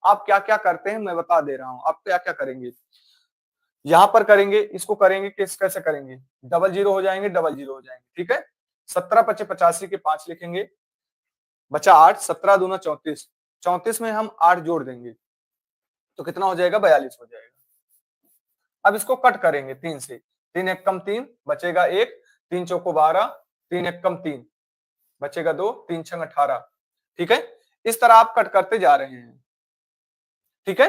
आप क्या क्या करते हैं मैं बता दे रहा हूं, आप क्या क्या करेंगे, यहां पर करेंगे, इसको करेंगे, कैसे करेंगे, डबल जीरो हो जाएंगे, डबल जीरो हो जाएंगे। ठीक है, 17×5 = 85 के 5 लिखेंगे, बचा 8, 17 दूना 34, 34 में हम 8 जोड़ देंगे तो कितना हो जाएगा, 42 हो जाएगा। अब इसको कट करेंगे 3 से, 3 एक कम 3 बचेगा 1, 3 चौको 12, 3 एक कम 3 बचेगा 2, 3 छंग 18। ठीक है, इस तरह आप कट करते जा रहे हैं, ठीक है,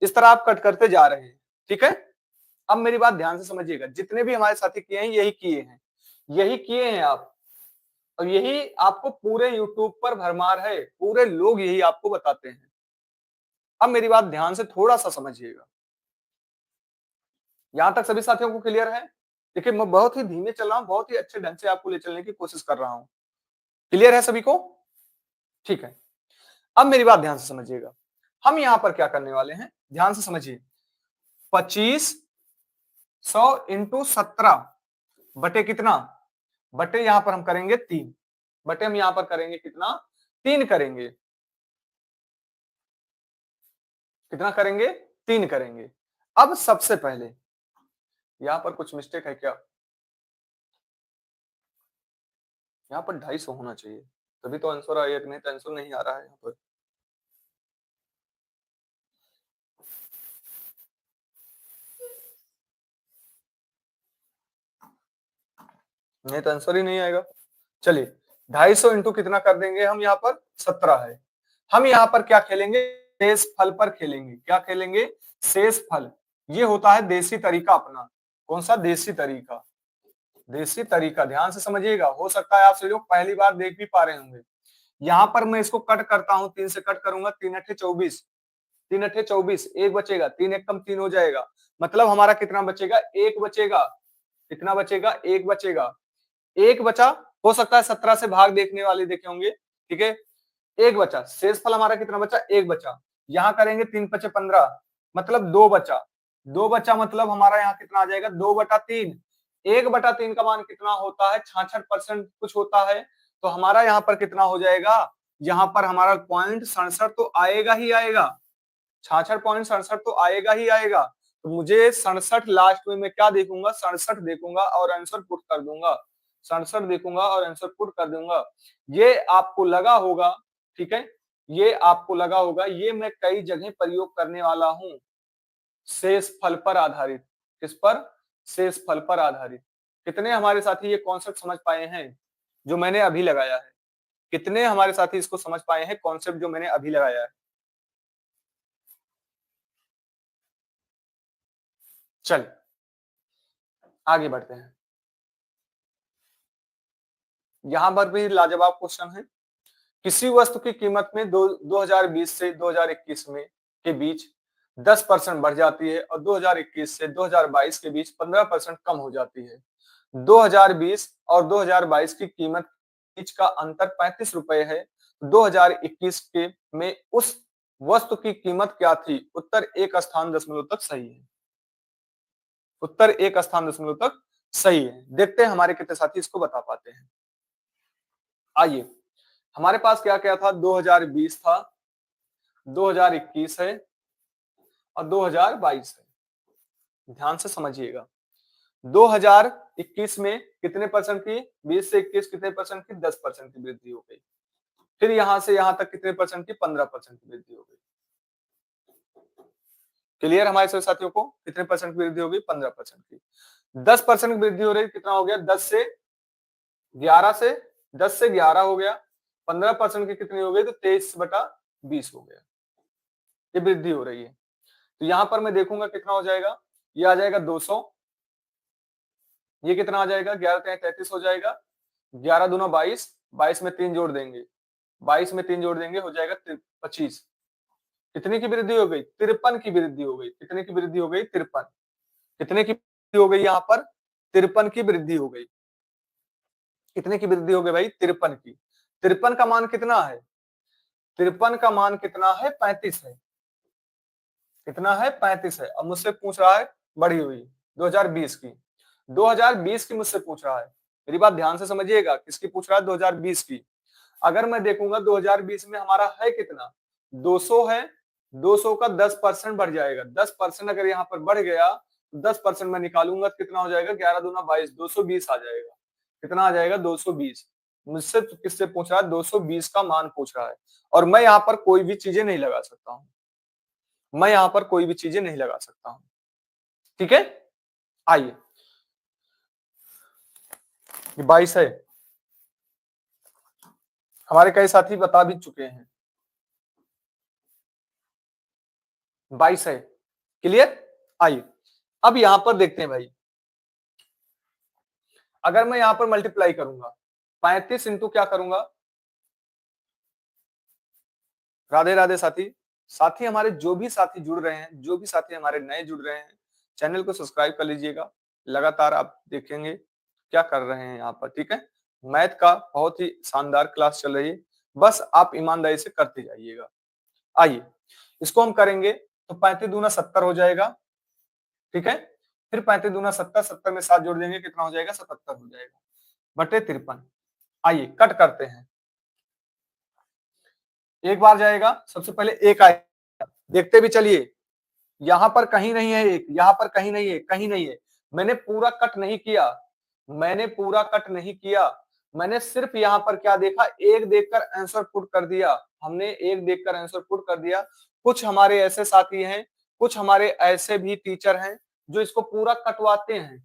इस तरह आप कट करते जा रहे हैं, ठीक है। अब मेरी बात ध्यान से समझिएगा, जितने भी हमारे साथी किए हैं यही किए हैं, यही किए हैं आप, और यही आपको पूरे यूट्यूब पर भरमार है, पूरे लोग यही आपको बताते हैं। अब मेरी बात ध्यान से थोड़ा सा समझिएगा, यहां तक सभी साथियों को क्लियर है? देखिए मैं बहुत ही धीमे चल रहा हूं, बहुत ही अच्छे ढंग से आपको ले चलने की कोशिश कर रहा हूं। क्लियर है सभी को? ठीक है। अब मेरी बात ध्यान से समझिएगा, हम यहां पर क्या करने वाले हैं, ध्यान से समझिए। 2500 इंटू 17 बटे कितना, बटे यहां पर हम करेंगे 3, बटे हम यहां पर करेंगे कितना, 3 करेंगे, कितना करेंगे, 3 करेंगे। अब सबसे पहले यहां पर कुछ मिस्टेक है क्या, यहाँ पर 250 होना चाहिए, तभी तो आंसर आया, नहीं तो आंसर नहीं आ रहा है यहाँ पर। नहीं तो आंसर ही नहीं आएगा। चलिए 250 इंटू कितना कर देंगे हम, यहाँ पर 17 है। हम यहाँ पर क्या खेलेंगे, शेष फल पर खेलेंगे। क्या खेलेंगे, शेष फल। ये होता है देसी तरीका अपना। कौन सा, देसी तरीका, देसी तरीका। ध्यान से समझिएगा, हो सकता है आप सभी लोग पहली बार देख भी पा रहे होंगे। यहाँ पर मैं इसको कट करता हूँ, 3 से कट करूंगा, 3 अट्ठे 24, 3 अट्ठे 24, एक बचेगा, 3 एक कम 3 हो जाएगा, मतलब हमारा कितना बचेगा, एक बचेगा। कितना बचेगा, एक बचेगा, एक बचा। हो सकता है 17 से भाग देखने वाले देखे होंगे, ठीक है। एक बचा, शेष फल हमारा कितना बचा, एक बचा। यहाँ करेंगे 3 पचे 15, मतलब 2 बचा, 2 बचा, मतलब हमारा यहाँ कितना आ जाएगा, 2/3। 1/3 का मान कितना होता है, 66% कुछ होता है। तो हमारा यहाँ पर कितना हो जाएगा, यहाँ पर हमारा पॉइंट 67 तो आएगा ही आएगा, 66.67 तो आएगा ही आएगा। तो मुझे 67 लास्ट में मैं क्या देखूंगा, 67 देखूंगा और आंसर पुट कर दूंगा, 67 देखूंगा और आंसर पुट कर दूंगा। ये आपको लगा होगा, ठीक है, ये आपको लगा होगा, ये मैं कई जगह प्रयोग करने वाला हूं, शेष फल पर आधारित। किस पर, शेष फल पर आधारित। कितने हमारे साथी ये कॉन्सेप्ट समझ पाए हैं जो मैंने अभी लगाया है, कितने हमारे साथी इसको समझ पाए हैं, कॉन्सेप्ट जो मैंने अभी लगाया है। चल आगे बढ़ते हैं। यहां पर भी लाजवाब क्वेश्चन है। किसी वस्तु की कीमत में 2020 से 2021 में के बीच 10% बढ़ जाती है और 2021 से 2022 के बीच 15% कम हो जाती है। 2020 और 2022 की कीमत के बीच का अंतर 35 रुपए है। 2021 के में उस वस्तु की कीमत क्या थी? उत्तर एक स्थान दशमलव तक सही है। उत्तर एक स्थान दशमलव तक सही है। देखते हैं हमारे कितने साथी इसको बता पाते हैं। आइए, हमारे पास क्या क्या था, 2020 था, 2021 है और 2022 है। ध्यान से समझिएगा, 2021 में कितने परसेंट की, 20 से 21 कितने परसेंट की, 10% की वृद्धि हो गई। फिर यहां से यहां तक कितने परसेंट की, 15% की वृद्धि हो गई। क्लियर हमारे सभी साथियों को, कितने परसेंट की वृद्धि हो गई, 15% की। 10% की वृद्धि हो रही, कितना हो गया, 10 से 11 हो गया। 15% की कितनी हो गई, तो 23/20 हो गया। ये वृद्धि हो रही है। तो यहां पर मैं देखूंगा कितना हो जाएगा, ये आ जाएगा 200, ये कितना आ जाएगा, 11 33 हो जाएगा, 11 दूना 22, 22 में 3 जोड़ देंगे, 22 में 3 जोड़ देंगे हो जाएगा 25। कितने की वृद्धि हो गई, 53 की वृद्धि हो गई। कितने की वृद्धि हो गई, 53। कितने की वृद्धि हो गई, यहाँ पर 53 की वृद्धि हो गई। कितने की वृद्धि हो गई भाई, 53 की। 53 का मान कितना है, 53 का मान कितना है, 35 है। कितना है, 35 है। अब मुझसे पूछ रहा है बढ़ी हुई 2020 की, 2020 की मुझसे पूछ रहा है। मेरी बात ध्यान से समझिएगा, किसकी पूछ रहा है, 2020 की। अगर मैं देखूंगा 2020 में हमारा है कितना, 200 है। 200 का 10% बढ़ जाएगा, 10% अगर यहाँ पर बढ़ गया तो 10% मैं निकालूंगा तो कितना हो जाएगा, 11 दूना 22, 220 आ जाएगा। कितना आ जाएगा, 220। मुझसे किससे पूछ रहा है, 220 का मान पूछ रहा है। और मैं यहाँ पर कोई भी चीजें नहीं लगा सकता हूँ, मैं यहाँ पर कोई भी चीजें नहीं लगा सकता हूँ, ठीक है। आइए, ये 22 है, हमारे कई साथी बता भी चुके हैं। 22 है। क्लियर? आइए अब यहां पर देखते हैं भाई, अगर मैं यहां पर मल्टीप्लाई करूंगा 35 इंटू क्या करूंगा, राधे राधे साथी। साथी हमारे जो भी साथी जुड़ रहे हैं, जो भी साथी हमारे नए जुड़ रहे हैं, चैनल को सब्सक्राइब कर लीजिएगा। लगातार आप देखेंगे क्या कर रहे हैं यहाँ पर, ठीक है। मैथ का बहुत ही शानदार क्लास चल रही है, बस आप ईमानदारी से करते जाइएगा। आइए इसको हम करेंगे तो 35 दूना 70 हो जाएगा, ठीक है। फिर 35 दूना 70, 70 में 7 जोड़ देंगे कितना हो जाएगा, 77 हो जाएगा बटे 53। आइए कट करते हैं, एक बार जाएगा, सबसे पहले एक आएगा, देखते भी चलिए। यहां पर कहीं नहीं है एक, यहां पर कहीं नहीं है, कहीं नहीं है। मैंने पूरा कट नहीं किया, मैंने पूरा कट नहीं किया, मैंने सिर्फ यहां पर क्या देखा, एक देखकर आंसर पुट कर दिया। हमने एक देखकर आंसर पुट कर दिया। कुछ हमारे ऐसे साथी हैं, कुछ हमारे ऐसे भी टीचर हैं जो इसको पूरा कटवाते हैं,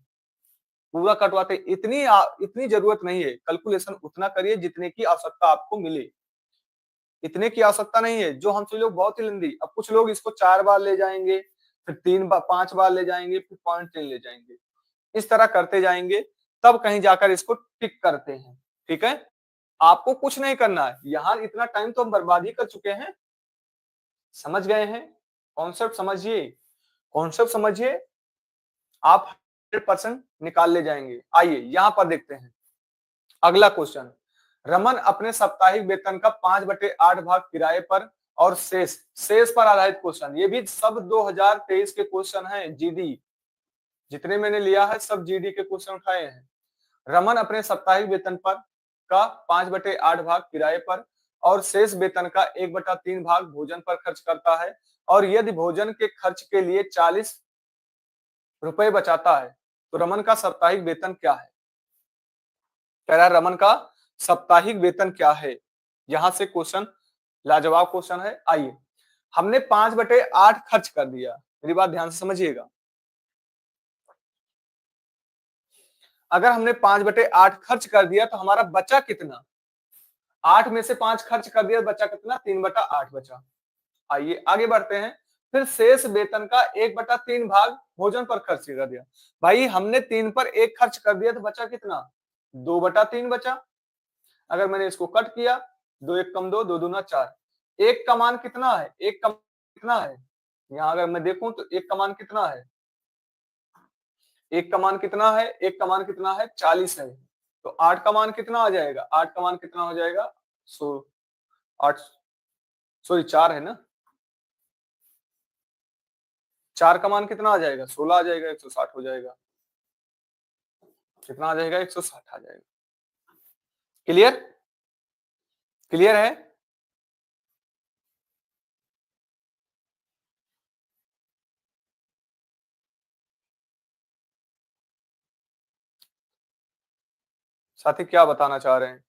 पूरा कटवाते हैं। इतनी जरूरत नहीं है, कैलकुलेशन उतना करिए जितने की आवश्यकता आपको मिले, इतने की आवश्यकता नहीं है। जो हमसे लोग बहुत ही लंबी, अब कुछ लोग इसको 4 बार ले जाएंगे, फिर 3 बार 5 बार ले जाएंगे, फिर पॉइंट 3 ले जाएंगे, इस तरह करते जाएंगे, तब कहीं जाकर इसको टिक करते हैं, ठीक है। आपको कुछ नहीं करना है, यहाँ इतना टाइम तो हम बर्बाद ही कर चुके हैं। समझ गए हैं? कॉन्सेप्ट समझिए, कॉन्सेप्ट समझिए, आप 100% निकाल ले जाएंगे। आइए यहाँ पर देखते हैं अगला क्वेश्चन। रमन अपने साप्ताहिक वेतन का 5/8 भाग किराए पर और शेष पर आधारित क्वेश्चन, ये भी सब 2023 के क्वेश्चन हैं, जीडी जितने मैंने लिया है सब जीडी के क्वेश्चन उठाए हैं। रमन अपने साप्ताहिक वेतन पर का 5/8 भाग किराए पर और शेष वेतन का 1/3 भाग भोजन पर खर्च करता है, और यदि भोजन के खर्च के लिए 40 रुपए बचाता है तो रमन का साप्ताहिक वेतन क्या है। कह रहा है रमन का साप्ताहिक वेतन क्या है। यहां से क्वेश्चन लाजवाब क्वेश्चन है। आइए हमने 5/8 खर्च कर दिया, मेरी बात ध्यान से समझिएगा। अगर हमने 5/8 खर्च कर दिया तो हमारा बचा कितना, 8 में से 5 खर्च कर दिया, बचा कितना, 3/8 बचा। आइए आगे बढ़ते हैं। फिर शेष वेतन का 1/3 भाग भोजन पर खर्च कर दिया। भाई हमने 3 पर 1 खर्च कर दिया तो बचा कितना, 2/3 बचा। अगर मैंने इसको कट किया, 2 1 कम 2, 2 दूना 4, एक का मान कितना है, एक का कितना है, यहाँ अगर मैं देखूं तो एक का मान कितना है, एक का मान कितना है, एक का मान कितना है, 40 है। तो 8 का मान कितना आ जाएगा, 8 का मान कितना हो जाएगा, सो 8 सॉरी 4 है ना, 4 का मान कितना आ जाएगा, 16 आ जाएगा, 160 हो जाएगा। कितना आ जाएगा, 160 आ जाएगा। क्लियर, क्लियर है। साथी क्या बताना चाह रहे हैं,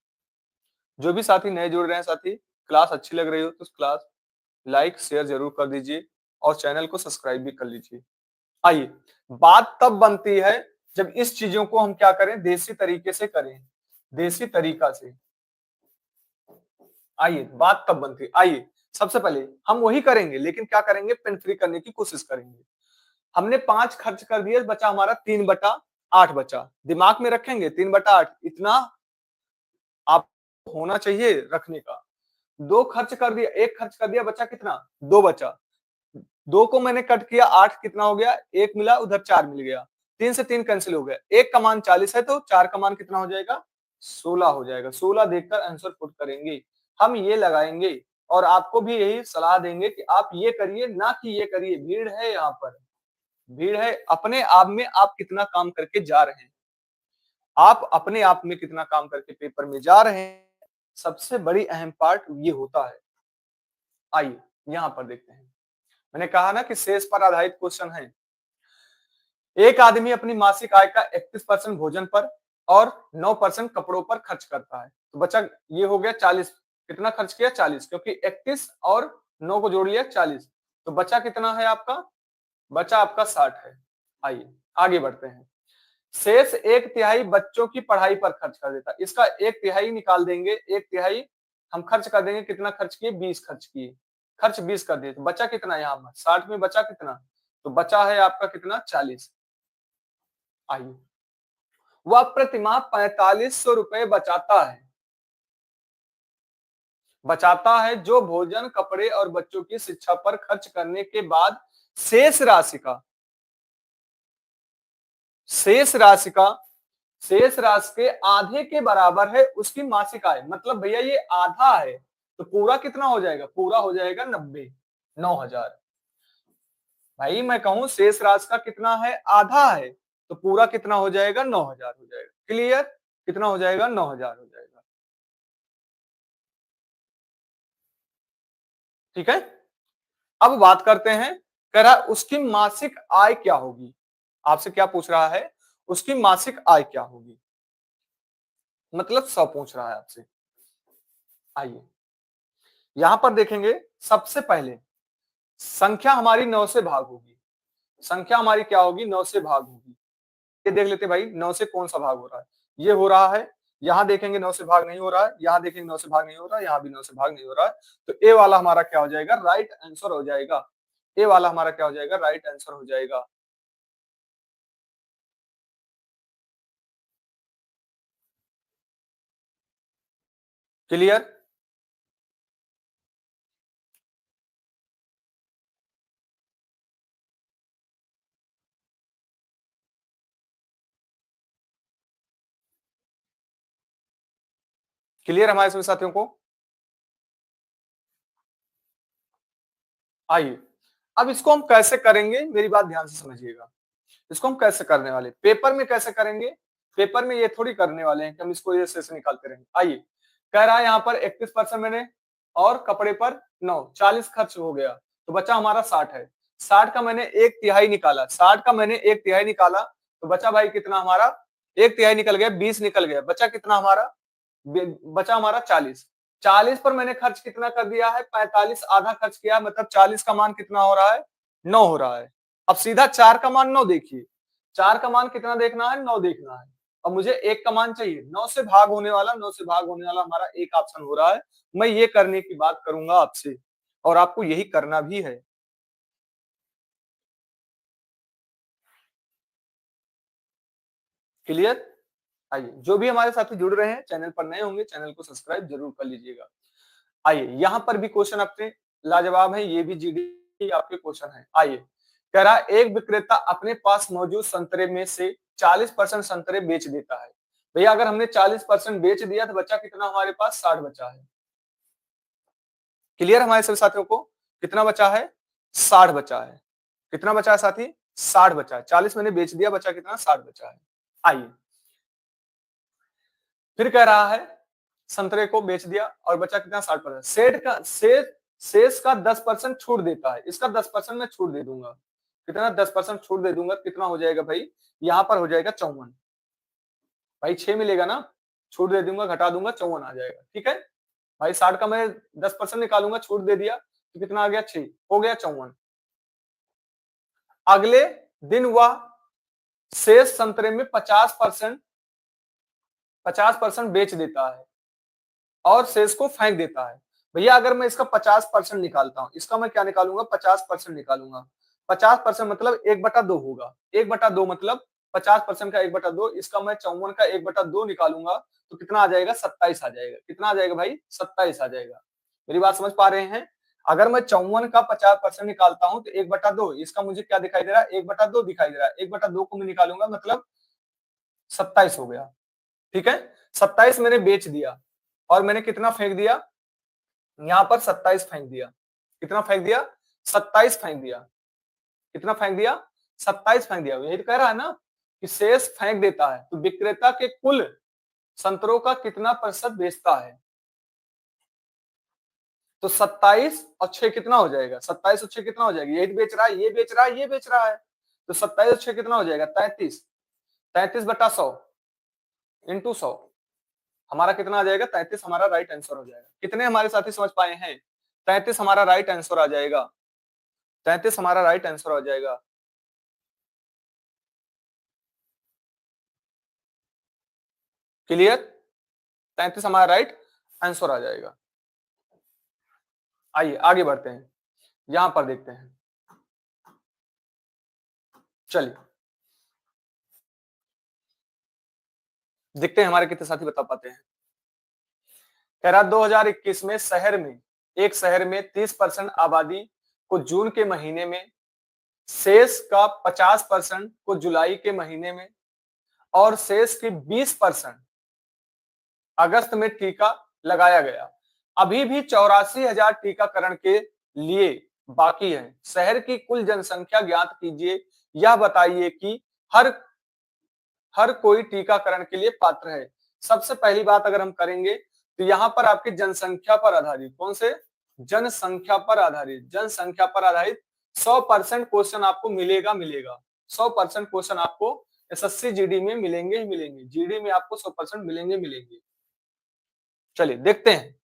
जो भी साथी नए जुड़ रहे हैं साथी, क्लास अच्छी लग रही हो तो क्लास लाइक शेयर जरूर कर दीजिए और चैनल को सब्सक्राइब भी कर लीजिए। आइए बात तब बनती है जब इस चीजों को हम क्या करें, देसी तरीके से करें, देसी तरीका से। आइए बात तब बनती है। आइए सबसे पहले हम वही करेंगे, लेकिन क्या करेंगे, पेन फ्री करने की कोशिश करेंगे। हमने 5 खर्च कर दिए, बचा हमारा 3/8 बचा। दिमाग में रखेंगे 3/8 इतना आप होना चाहिए रखने का। 2 खर्च कर दिया, 1 खर्च कर दिया, बचा कितना, 2 बचा। 2 को मैंने कट किया, 8 कितना हो गया, 1 मिला, उधर 4 मिल गया, 3 से 3 कैंसिल हो गया। 1 का मान 40 है तो 4 का मान कितना हो जाएगा, 16 हो जाएगा। 16 देखकर आंसर पुट करेंगे, हम ये लगाएंगे और आपको भी यही सलाह देंगे कि आप ये करिए, ना कि ये करिए। भीड़ है यहाँ पर, भीड़ है। अपने आप में आप कितना काम करके जा रहे हैं, आप अपने आप में कितना काम करके पेपर में जा रहे हैं, सबसे बड़ी अहम पार्ट ये होता है। आइए यहाँ पर देखते हैं। मैंने कहा ना कि शेष पर आधारित क्वेश्चन है। एक आदमी अपनी मासिक आय का 31% भोजन पर और 9% कपड़ों पर खर्च करता है, तो बचा ये हो गया 40। कितना खर्च किया, 40, क्योंकि 31 और 9 को जोड़ लिया 40, तो बचा कितना है आपका, बचा आपका 60 है। आइए आगे बढ़ते हैं। शेष 1/3 बच्चों की पढ़ाई पर खर्च कर देता है, इसका 1/3 निकाल देंगे। 1/3 हम खर्च कर देंगे, कितना खर्च किए, 20 खर्च किए। खर्च 20 कर दिए, तो बचा कितना यहाँ पर? 60 में बचा कितना? तो बचा है आपका कितना? 40। आइए, वह प्रतिमाह 4500 रुपए बचाता है जो भोजन, कपड़े और बच्चों की शिक्षा पर खर्च करने के बाद शेष राशि का शेष राशि का शेष राशि के आधे के बराबर है उसकी मासिक आय। मतलब भैया ये आधा है, तो पूरा कितना हो जाएगा? पूरा हो जाएगा 90, 9,000। भाई मैं कहूं शेष राशि का कितना है? आधा है, तो पूरा कितना हो जाएगा? 9,000 हो जाएगा। क्लियर? कितना हो जाएगा? 9,000 हो जाएगा। ठीक है, अब बात करते हैं, कह रहा उसकी मासिक आय क्या होगी। आपसे क्या पूछ रहा है? उसकी मासिक आय क्या होगी, मतलब 100 पूछ रहा है आपसे। आइए यहां पर देखेंगे, सबसे पहले संख्या हमारी 9 से भाग होगी। संख्या हमारी क्या होगी? 9 से भाग होगी। ये देख लेते भाई 9 से कौन सा भाग हो रहा है। ये हो रहा है, यहां देखेंगे 9 से भाग नहीं हो रहा है, यहां देखेंगे 9 से भाग नहीं हो रहा है, यहां भी 9 से भाग नहीं हो रहा है। तो ए वाला हमारा क्या हो जाएगा? राइट आंसर हो जाएगा। ए वाला हमारा क्या हो जाएगा? राइट आंसर हो जाएगा। क्लियर? क्लियर हमारे सभी साथियों को? आइए, अब इसको हम कैसे करेंगे, मेरी बात ध्यान से समझिएगा। इसको हम कैसे करने वाले, पेपर में कैसे करेंगे? पेपर में ये थोड़ी करने वाले हैं कि हम इसको ये से निकालते रहेंगे। आइए, कह रहा है यहाँ पर 31% मैंने, और कपड़े पर 9, 40 खर्च हो गया, तो बचा हमारा 60 है। 60 का मैंने एक तिहाई निकाला, 60 का मैंने एक तिहाई निकाला, तो बचा भाई कितना हमारा? एक तिहाई निकल गया, 20 निकल गया, बचा कितना हमारा? बचा हमारा 40। 40 पर मैंने खर्च कितना कर दिया है? 45 आधा खर्च किया, मतलब 40 का मान कितना हो रहा है? 9 हो रहा है। अब सीधा 4 का मान 9 देखिए, 4 का मान कितना देखना है? 9 देखना है। अब मुझे 1 का मान चाहिए, 9 से भाग होने वाला, 9 से भाग होने वाला हमारा एक ऑप्शन हो रहा है। मैं ये करने की बात करूंगा आपसे, और आपको यही करना भी है। क्लियर? आइए, जो भी हमारे साथ जुड़ रहे हैं, चैनल पर नए होंगे, चैनल को सब्सक्राइब जरूर कर लीजिएगा। आइए, यहाँ पर भी क्वेश्चन अपने लाजवाब है, ये भी जीडी आपके क्वेश्चन है। आइए, कह रहा एक विक्रेता अपने पास मौजूद संतरे में से 40% संतरे बेच देता है। भैया अगर हमने 40% बेच दिया तो बचा कितना हमारे पास? 60 बचा है। क्लियर हमारे सभी साथियों को? कितना बचा है? 60 बचा है। कितना बचा है साथी? 60 बचा है। 40 मैंने बेच दिया, बचा कितना? 60 बचा है। आइए, फिर कह रहा है संतरे को बेच दिया और बचा कितना? 60%। शेष का 10% छूट देता है। इसका 10% मैं छूट दे दूंगा। कितना? 10% छूट दे दूंगा। कितना हो जाएगा भाई? यहाँ पर हो जाएगा 54। भाई 6 मिलेगा ना, छूट दे दूंगा, घटा दूंगा, 54 आ जाएगा। ठीक है भाई, 60 का मैं 10% निकालूंगा, छूट दे दिया, तो कितना आ गया? 6, हो गया 54। अगले दिन वह शेष संतरे में 50% बेच देता है और शेष को फेंक देता है। भैया अगर मैं इसका 50% निकालता हूं, इसका मैं क्या निकालूंगा? 50% निकालूंगा। 50% मतलब 1/2 होगा। 1/2 मतलब 50% का 1/2, इसका मैं 54 का 1/2 निकालूंगा, तो कितना आ जाएगा? 27 आ जाएगा। कितना आ जाएगा भाई? 27 आ जाएगा। मेरी बात समझ पा रहे हैं? अगर मैं 54 का 50% निकालता हूं तो 1/2, इसका मुझे क्या दिखाई दे रहा है? 1/2 दिखाई दे रहा है। 1/2 को मैं निकालूंगा, मतलब 27 हो गया। ठीक है, 27 मैंने बेच दिया और मैंने कितना फेंक दिया? यहां पर 27 फेंक दिया। कितना फेंक दिया? 27 फेंक दिया। कितना फेंक दिया? 27 फेंक दिया। यही तो कह रहा है ना कि शेष फेंक देता है। तो विक्रेता के कुल संतरों का कितना प्रतिशत बेचता है? तो 27 और 6 कितना हो जाएगा? 27 और 6 कितना हो जाएगा? यही तो बेच रहा है, ये बेच रहा है, ये बेच रहा है। तो 27 और 6 कितना हो जाएगा? 33। 33/100 इंटू 100, हमारा कितना आ जाएगा? 33 हमारा राइट आंसर हो जाएगा। कितने हमारे साथी समझ पाए हैं? 33 हमारा राइट आंसर आ जाएगा। 33 हमारा राइट आंसर हो जाएगा। क्लियर? 33 हमारा राइट आंसर आ जाएगा। आइए आगे बढ़ते हैं। यहां पर देखते हैं, चलिए देखते हैं हमारे कितने साथी बता पाते हैं। कह रहा 2021 में एक शहर में 30% आबादी को जून के महीने में, शेष का 50% को जुलाई के महीने में और शेष की 20% अगस्त में टीका लगाया गया। अभी भी 84,000 टीकाकरण के लिए बाकी है। शहर की कुल जनसंख्या ज्ञात कीजिए। यह बताइए कि हर कोई टीकाकरण के लिए पात्र है। सबसे पहली बात अगर हम करेंगे तो यहाँ पर आपकी जनसंख्या पर आधारित, कौन से, जनसंख्या पर आधारित 100% क्वेश्चन आपको मिलेगा 100% क्वेश्चन आपको एसएससी जीडी में मिलेंगे ही मिलेंगे। जीडी में आपको 100% मिलेंगे। चलिए देखते हैं,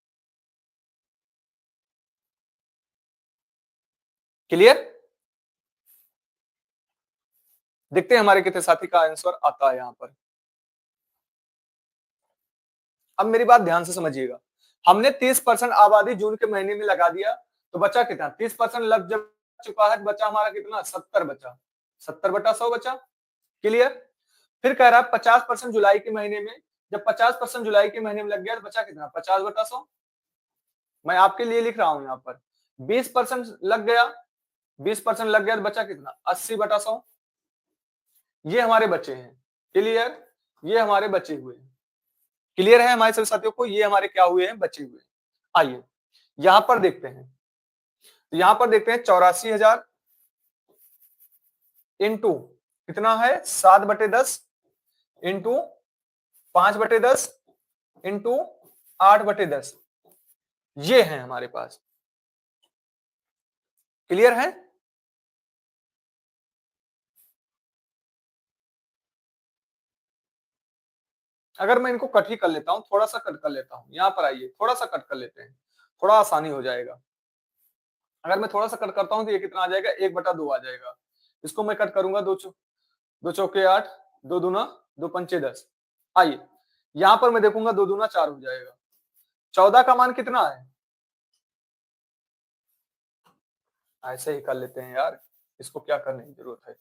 क्लियर। देखते हैं हमारे कितने साथी का आंसर आता है यहाँ पर। अब मेरी बात ध्यान से समझिएगा, हमने 30% आबादी जून के महीने में लगा दिया तो बचा कितना, 30% लग जब चुका है, बचा हमारा कितना, 70 बचा, 70/100 बचा, क्लियर। फिर कह रहा है 50% जुलाई के महीने में, जब 50% जुलाई के महीने में लग गया तो बचा कितना, 50/100। मैं आपके लिए लिख रहा हूं यहाँ पर 20% लग गया, 20% लग गया तो बचा कितना, 80/100। ये हमारे बचे हैं, क्लियर, ये हमारे बचे हुए हैं, क्लियर है हमारे सभी साथियों को, ये हमारे क्या हुए हैं, बचे हुए हैं। आइए यहां पर देखते हैं, तो यहां पर देखते हैं 84,000 इंटू कितना है, 7/10 इंटू 5/10 इंटू 8/10, ये है हमारे पास, क्लियर है। अगर मैं इनको कट ही कर लेता हूं, थोड़ा सा कट कर लेता हूं, यहां पर आइए थोड़ा सा कट कर लेते हैं, थोड़ा आसानी हो जाएगा। अगर मैं थोड़ा सा कट करता हूं तो ये कितना आ जाएगा, 1/2 आ जाएगा। इसको मैं कट करूंगा, दो चौके 8, दो दूना, दो पंचे 10। आइए यहां पर मैं देखूंगा 2 दूना 4 हो जाएगा। 14 का मान कितना है, ऐसे ही कर लेते हैं यार, इसको क्या करने की जरूरत है,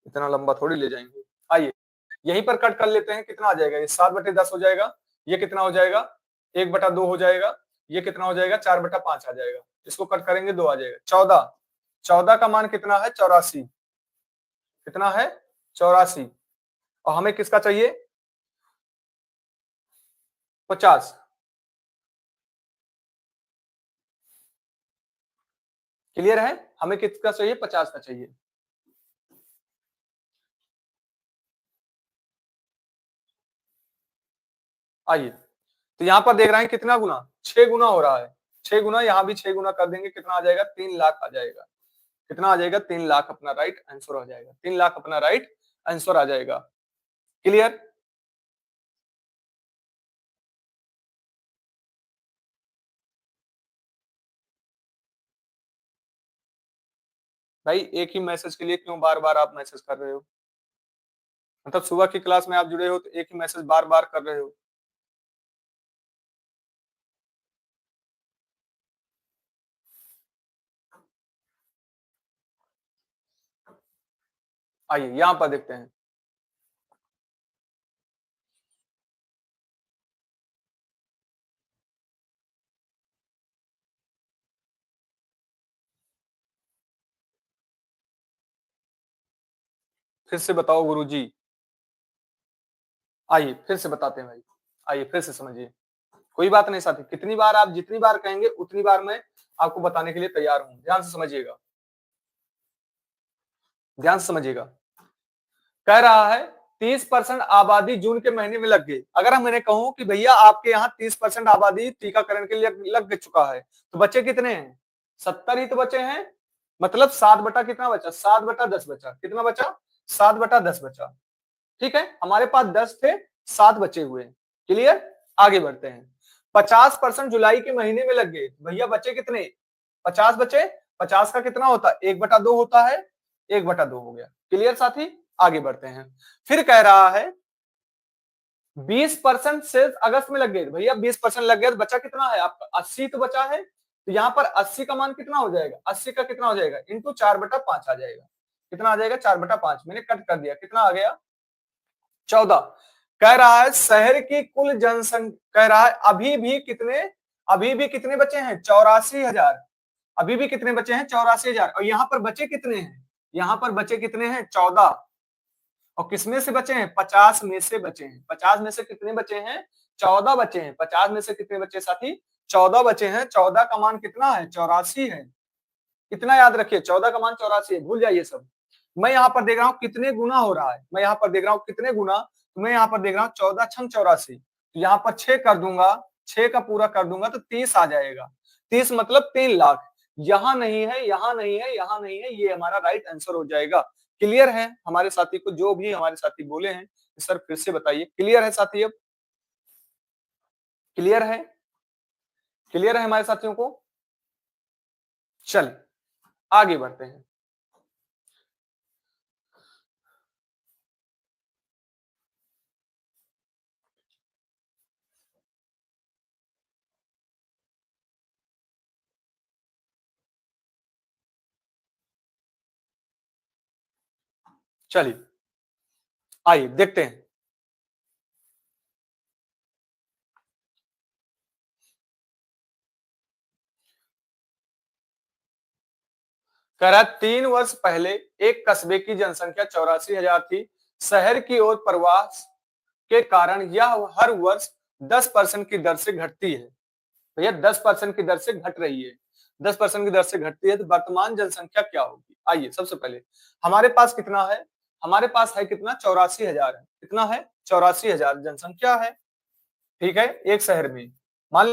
इतना लंबा थोड़ी ले जाएंगे। आइए यहीं पर कट कर लेते हैं, कितना आ जाएगा, ये 7/10 हो जाएगा, ये कितना हो जाएगा, 1/2 हो जाएगा, ये कितना हो जाएगा, 4/5 आ जाएगा। इसको कट करेंगे 2 आ जाएगा। 14 का मान कितना है, 84, कितना है, 84, और हमें किसका चाहिए, 50, क्लियर है, हमें किसका चाहिए, 50 का चाहिए। आइए तो यहां पर देख रहे हैं कितना गुना, 6 गुना हो रहा है, 6 गुना, यहां भी 6 गुना कर देंगे, कितना आ जाएगा, 3 लाख आ जाएगा। कितना आ जाएगा, 3 लाख अपना राइट आंसर हो जाएगा, 3 लाख अपना राइट आंसर आ जाएगा, क्लियर। भाई एक ही मैसेज के लिए क्यों बार बार आप मैसेज कर रहे हो, मतलब सुबह की क्लास में आप जुड़े हो तो एक ही मैसेज बार बार कर रहे हो। आइए यहां पर देखते हैं, फिर से बताओ गुरुजी, आइए फिर से बताते हैं भाई, आइए फिर से समझिए, कोई बात नहीं साथी, कितनी बार आप जितनी बार कहेंगे उतनी बार मैं आपको बताने के लिए तैयार हूं, ध्यान से समझिएगा, ध्यान से समझिएगा। कह रहा है 30% आबादी जून के महीने में लग गई। अगर हम मैंने कहूं कि भैया आपके यहाँ 30% आबादी टीकाकरण के लिए लग चुका है, तो बच्चे कितने हैं, 70 ही तो बचे हैं, मतलब 7 बटा कितना बचा, 7/10 बचा, कितना बचा, 7/10 बचा, ठीक है, हमारे पास 10 थे, 7 बचे हुए, क्लियर। आगे बढ़ते हैं, 50% जुलाई के महीने में लग गए, भैया बचे कितने, 50 बचे, 50 का कितना होता है, 1/2 होता है, 1/2 हो गया, क्लियर साथी। आगे बढ़ते हैं, फिर कह रहा है 20% से अगस्त में लग गए, भैया 20% लग गया तो बचा कितना है आपका, 80 तो बचा है, तो यहाँ पर 80 का मान कितना हो जाएगा, 80 का कितना हो जाएगा इंटू 4/5 आ जाएगा। कितना आ जाएगा 4/5, मैंने कट कर दिया, कितना आ गया 14। कह रहा है शहर की कुल जनसंख्या, कह रहा है अभी भी कितने बचे हैं 84,000, अभी भी कितने बचे हैं 84,000, और यहाँ पर बचे कितने हैं, यहाँ पर बचे कितने हैं 14, और किसमें से बचे हैं 50 में से बचे हैं, 50 में से कितने बचे हैं 14 बचे हैं, 50 में से कितने बचे साथी 14 बचे हैं, 14 का मान कितना है 84 है, इतना याद रखिए 14 का मान 84 है, भूल जाइए सब। मैं यहाँ पर देख रहा हूँ कितने गुना हो रहा है, मैं यहाँ पर देख रहा हूँ कितने गुना, तो मैं यहाँ पर देख रहा हूँ 14 छंग 84, तो यहाँ पर 6 कर दूंगा, 6 का पूरा कर दूंगा तो 30 आ जाएगा, 30 मतलब 3 लाख, यहाँ नहीं है, यहाँ नहीं है, यहाँ नहीं है, ये हमारा राइट आंसर हो जाएगा। क्लियर है हमारे साथी को, जो भी हमारे साथी बोले हैं सर फिर से बताइए, क्लियर है साथी, अब क्लियर है, क्लियर है हमारे साथियों को। चल आगे बढ़ते हैं। चलिए आइए देखते हैं। कह रहा 3 वर्ष पहले एक कस्बे की जनसंख्या 84,000 थी, शहर की ओर प्रवास के कारण यह हर वर्ष 10% की दर से घटती है। भैया 10% की दर से घट रही है, 10% की दर से घटती है, तो वर्तमान जनसंख्या क्या होगी। आइए सबसे पहले हमारे पास कितना है, हमारे पास है कितना 84,000 है, कितना है 84,000 जनसंख्या है, ठीक है एक शहर में। मान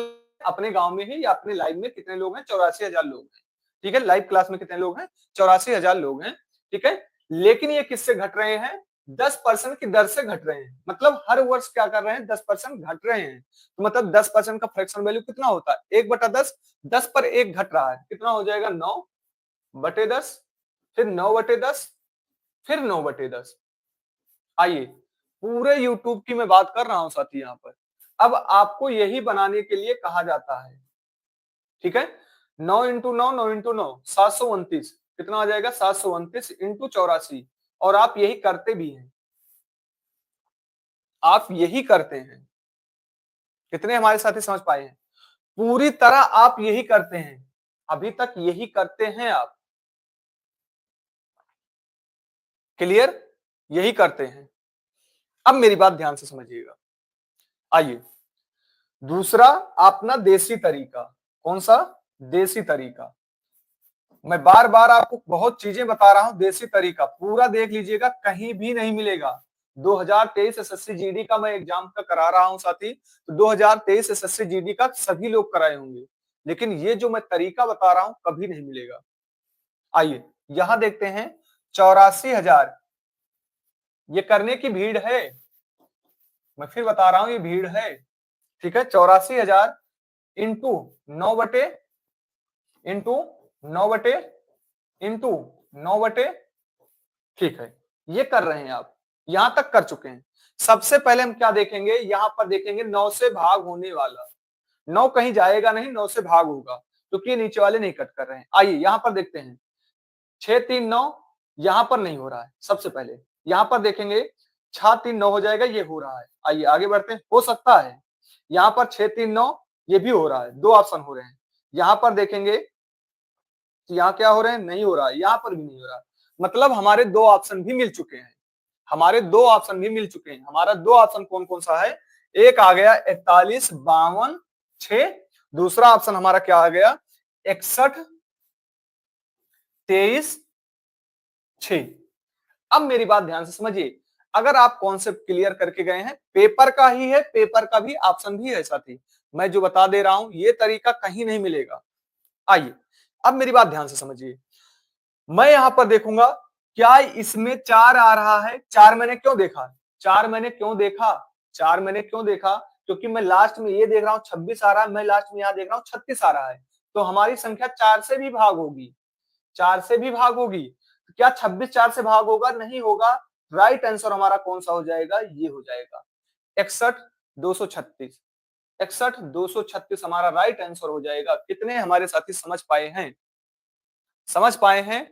अपने गांव में ही या अपने लाइव में कितने लोग हैं 84,000 लोग हैं, ठीक है लाइव क्लास में कितने लोग हैं 84,000 लोग हैं, ठीक है। लेकिन ये किससे घट रहे हैं 10% की दर से घट रहे हैं, मतलब हर वर्ष क्या कर रहे हैं 10% घट रहे हैं, तो मतलब 10% का फ्रैक्शन वैल्यू कितना होता है 1/10, 10 पर 1 घट रहा है, कितना हो जाएगा 9/10, फिर 9/10, फिर 9/10। आइए पूरे यूट्यूब की मैं बात कर रहा हूं साथी यहाँ पर, अब आपको यही बनाने के लिए कहा जाता है, ठीक है। 9 × 9, 9 × 9 729, कितना आ जाएगा 729 इंटू 84, और आप यही करते भी हैं, आप यही करते हैं, कितने हमारे साथी समझ पाए हैं, पूरी तरह आप यही करते हैं, अभी तक यही करते हैं आप, क्लियर, यही करते हैं। अब मेरी बात ध्यान से समझिएगा। आइए दूसरा अपना देसी तरीका, कौन सा देसी तरीका, मैं बार बार आपको बहुत चीजें बता रहा हूं, देसी तरीका पूरा देख लीजिएगा, कहीं भी नहीं मिलेगा। 2023 एसएससी जीडी का मैं एग्जाम का करा रहा हूं साथी, तो 2023 एसएससी जीडी का सभी लोग कराए होंगे, लेकिन ये जो मैं तरीका बता रहा हूं कभी नहीं मिलेगा। आइए यहां देखते हैं 84,000, ये करने की भीड़ है, मैं फिर बता रहा हूं ये भीड़ है, ठीक है। 84,000 इंटू 9 इंटू 9 इंटू 9, ठीक है ये कर रहे हैं आप, यहां तक कर चुके हैं। सबसे पहले हम क्या देखेंगे, यहां पर देखेंगे 9 से भाग होने वाला, 9 कहीं जाएगा नहीं, 9 से भाग होगा, क्योंकि ये नीचे वाले नहीं कट कर रहे हैं। आइए यहां पर देखते हैं 6 3 9, यहां पर नहीं हो रहा है, सबसे पहले यहां पर देखेंगे 6 3 9 हो जाएगा, ये हो रहा है। आइए आगे बढ़ते हैं, हो सकता है यहां पर 6 3 9 ये भी हो रहा है, 2 ऑप्शन हो रहे हैं। यहां पर देखेंगे तो यहाँ क्या हो रहे हैं, नहीं हो रहा है, यहाँ पर भी नहीं हो रहा, मतलब हमारे 2 ऑप्शन भी मिल चुके हैं, हमारे 2 ऑप्शन भी मिल चुके हैं। हमारा 2 ऑप्शन कौन कौन सा है, एक आ गया 41 52 6, दूसरा ऑप्शन हमारा क्या आ गया 61 23 6। अब मेरी बात ध्यान से समझिए, अगर आप कॉन्सेप्ट क्लियर करके गए हैं, पेपर का ही है, पेपर का भी ऑप्शन भी है साथी, मैं जो बता दे रहा हूं ये तरीका कहीं नहीं मिलेगा। आइए अब मेरी बात ध्यान से समझिए, मैं यहां पर देखूंगा क्या इसमें 4 आ रहा है, 4 मैंने क्यों देखा, 4 मैंने क्यों देखा, 4 मैंने क्यों देखा, क्योंकि मैं लास्ट में ये देख रहा हूं 26 आ रहा है, मैं लास्ट में यहां देख रहा हूं 36 आ रहा है, तो हमारी संख्या 4 से भी भाग होगी, 4 से भी भाग होगी। क्या 26 4 से भाग होगा, नहीं होगा, राइट आंसर हमारा कौन सा हो जाएगा, ये हो जाएगा 61 236। 61, 236 हमारा राइट आंसर हो जाएगा। कितने हमारे साथी समझ पाए हैं? समझ पाए हैं?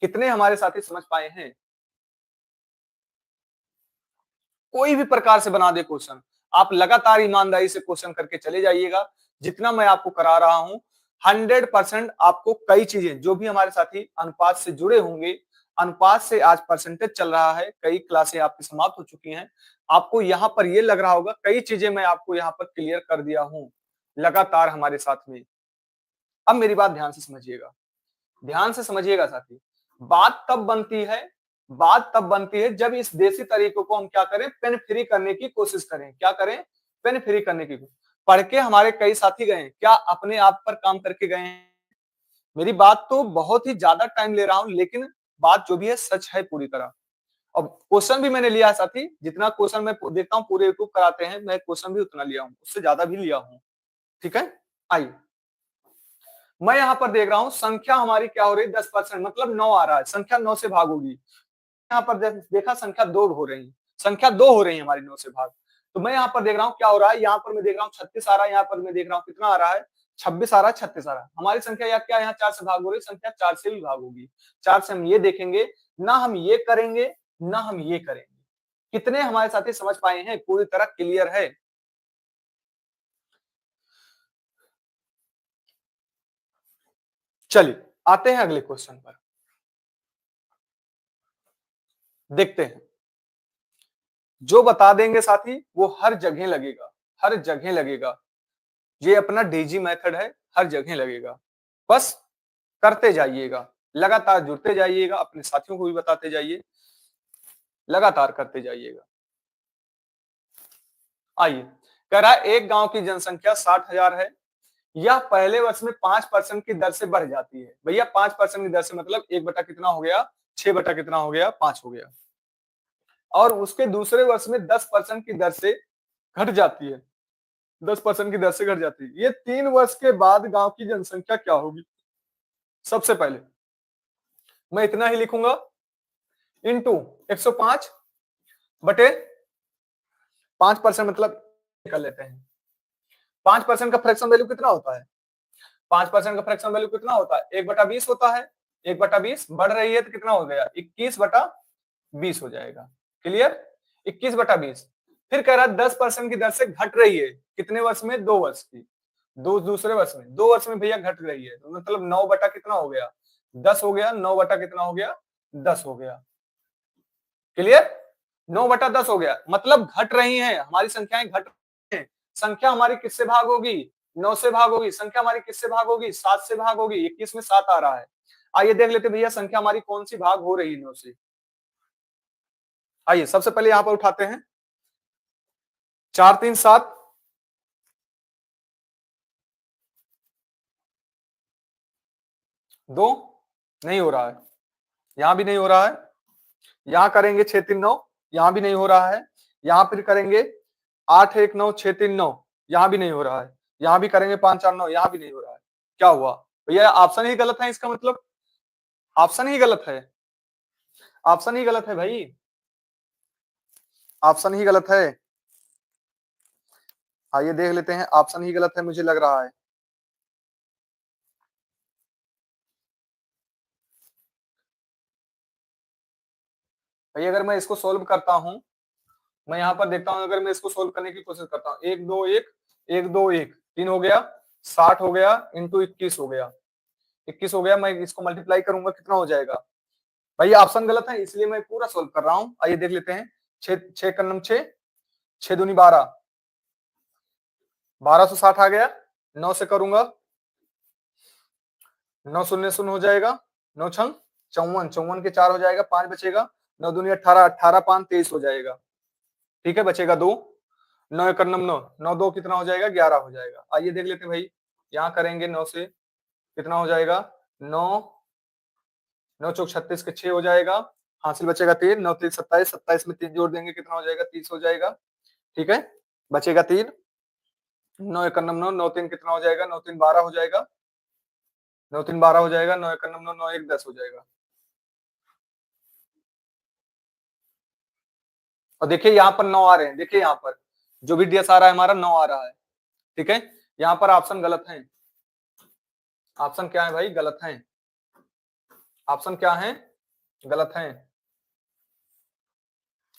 कितने हमारे साथी समझ पाए हैं? कोई भी प्रकार से बना दे क्वेश्चन, आप लगातार ईमानदारी से क्वेश्चन करके चले जाइएगा। जितना मैं आपको करा रहा हूं 100% आपको कई चीजें जो भी हमारे साथी अनुपात से जुड़े होंगे, अनुपात से आज परसेंटेज चल रहा है, कई क्लासें आपकी समाप्त हो चुकी हैं। आपको यहाँ पर ये लग रहा होगा कई चीजें मैं आपको यहाँ पर क्लियर कर दिया हूं लगातार हमारे साथ में। अब मेरी बात ध्यान से समझिएगा, ध्यान से समझिएगा साथी। बात तब बनती है, बात तब बनती है जब इस देसी तरीकों को हम क्या करें, पेन फ्री करने की कोशिश करें। क्या करें? पेन फ्री करने की। पढ़ के हमारे कई साथी गए, क्या अपने आप पर काम करके गए हैं? मेरी बात तो बहुत ही ज्यादा टाइम ले रहा हूं, लेकिन बात जो भी है सच है पूरी तरह। अब क्वेश्चन भी मैंने लिया है साथी, जितना क्वेश्चन मैं देखता हूँ पूरे यूट्यूब कराते हैं, मैं क्वेश्चन भी उतना लिया हूँ, उससे ज्यादा भी लिया हूँ। ठीक है, आइए मैं यहाँ पर देख रहा हूँ संख्या हमारी क्या हो रही है, 10%, मतलब 9 आ रहा है। संख्या 9 से भाग होगी। यहाँ पर देखा संख्या 2 हो रही है, संख्या 2 हो रही है हमारी 9 से भाग। तो मैं यहाँ पर देख रहा हूँ क्या हो रहा है, यहाँ पर मैं देख रहा हूँ 36 आ रहा है, यहाँ पर मैं देख रहा हूँ कितना आ रहा है, 26 आ रहा है, 36 आ रहा है। हमारी संख्या या क्या यहाँ 4 से भाग हो रही है, संख्या 4 से भी भाग होगी। 4 से हम ये देखेंगे, ना हम ये करेंगे ना हम ये करेंगे। कितने हमारे साथी समझ पाए हैं? पूरी तरह क्लियर है? चलिए आते हैं अगले क्वेश्चन पर, देखते हैं। जो बता देंगे साथी वो हर जगह लगेगा, हर जगह लगेगा। ये अपना डीजी मेथड है, हर जगह लगेगा। बस करते जाइएगा, लगातार जुड़ते जाइएगा, अपने साथियों को भी बताते जाइए, लगातार करते जाइएगा। आइए, कह रहा है एक गांव की जनसंख्या 60,000 है, यह पहले वर्ष में 5% की दर से बढ़ जाती है। भैया 5% की दर से मतलब 1 बटा कितना हो गया, 6 बटा कितना हो गया, 5 हो गया। और उसके दूसरे वर्ष में 10% की दर से घट जाती है, 10% की दर से घट जाती है। ये 3 वर्ष के बाद गांव की जनसंख्या क्या होगी? सबसे पहले मैं इतना ही लिखूंगा, इंटू 105 बटे 5%, मतलब कर लेते हैं। 5% का फ्रैक्शन वैल्यू कितना होता है? 5% का फ्रैक्शन वैल्यू कितना होता है? 1/20 होता है। 1/20 बढ़ रही है तो कितना हो गया? 21/20 हो जाएगा। क्लियर? 21/20। फिर कह रहा है 10% की दर से घट रही है, कितने वर्ष में? 2 वर्ष की। दूसरे वर्ष में, 2 वर्ष में भैया घट रही है, तो मतलब 9 बटा कितना हो गया? 10 हो गया। 9 बटा कितना हो गया? 10 हो गया। क्लियर? 9/10 हो गया, मतलब घट रही हैं हमारी संख्याएं, घट रही हैं। संख्या हमारी किससे भाग होगी? 9 से भाग होगी। संख्या हमारी किससे भाग होगी? 7 से भाग होगी। 21 में 7 आ रहा है। आइए देख लेते भैया संख्या हमारी कौन सी भाग हो रही है 9 से। आइए सबसे पहले यहां पर उठाते हैं 4 3 7, 2 नहीं हो रहा है, यहां भी नहीं हो रहा है। यहां करेंगे 6 3 9, यहां भी नहीं हो रहा है। यहां फिर करेंगे 8 1 9 6 3 9, यहां भी नहीं हो रहा है। यहां भी करेंगे 5 4 9, यहां भी नहीं हो रहा है। क्या हुआ भैया? ऑप्शन ही गलत है, इसका मतलब ऑप्शन ही गलत है, ऑप्शन ही गलत है भाई, ऑप्शन ही गलत है। आइए देख लेते हैं, ऑप्शन ही गलत है मुझे लग रहा है। भाई अगर मैं इसको सोल्व करता हूं, मैं यहाँ पर देखता हूँ, अगर मैं इसको सोल्व करने की कोशिश करता हूँ, 1 2 1 1 2 1 3 हो गया, 60 हो गया, इंटू 21 हो गया, 21 हो गया। मैं इसको मल्टीप्लाई करूंगा कितना हो जाएगा? भाई ऑप्शन गलत है, इसलिए मैं पूरा सोल्व कर रहा हूँ। आइए देख लेते हैं। 6 6 कन्नम 6, 6 दूनी 12, 1260 आ गया। 9 से करूंगा, 9 शून्य शून्य हो जाएगा, 9 छंग 54, 54 के 4 हो जाएगा, 5 बचेगा, 9 दूनी 18, 18 5 23 हो जाएगा। ठीक है, बचेगा 2, 9 एक नम 9, 9 2 कितना हो जाएगा? 11 हो जाएगा। आइए देख लेते हैं भाई, यहाँ करेंगे 9 से कितना हो जाएगा? 9 9 चौक 36 के 6 हो जाएगा, हासिल बचेगा 3, 9 3 27, 27 में 3 जोड़ देंगे कितना हो जाएगा? 30 हो जाएगा। ठीक है, बचेगा 3, 9 एक नम 9, 9 3 कितना हो जाएगा? 9 3 12 हो जाएगा, 9 3 12 हो जाएगा, 9 एक नम 9, 9 1 10 हो जाएगा। और देखिए यहाँ पर 9 आ रहे हैं, देखिए यहाँ पर जो भी DS आ रहा है हमारा 9 आ रहा है, ठीक है। यहाँ पर ऑप्शन गलत है। ऑप्शन क्या है भाई? गलत है। ऑप्शन क्या है? गलत है।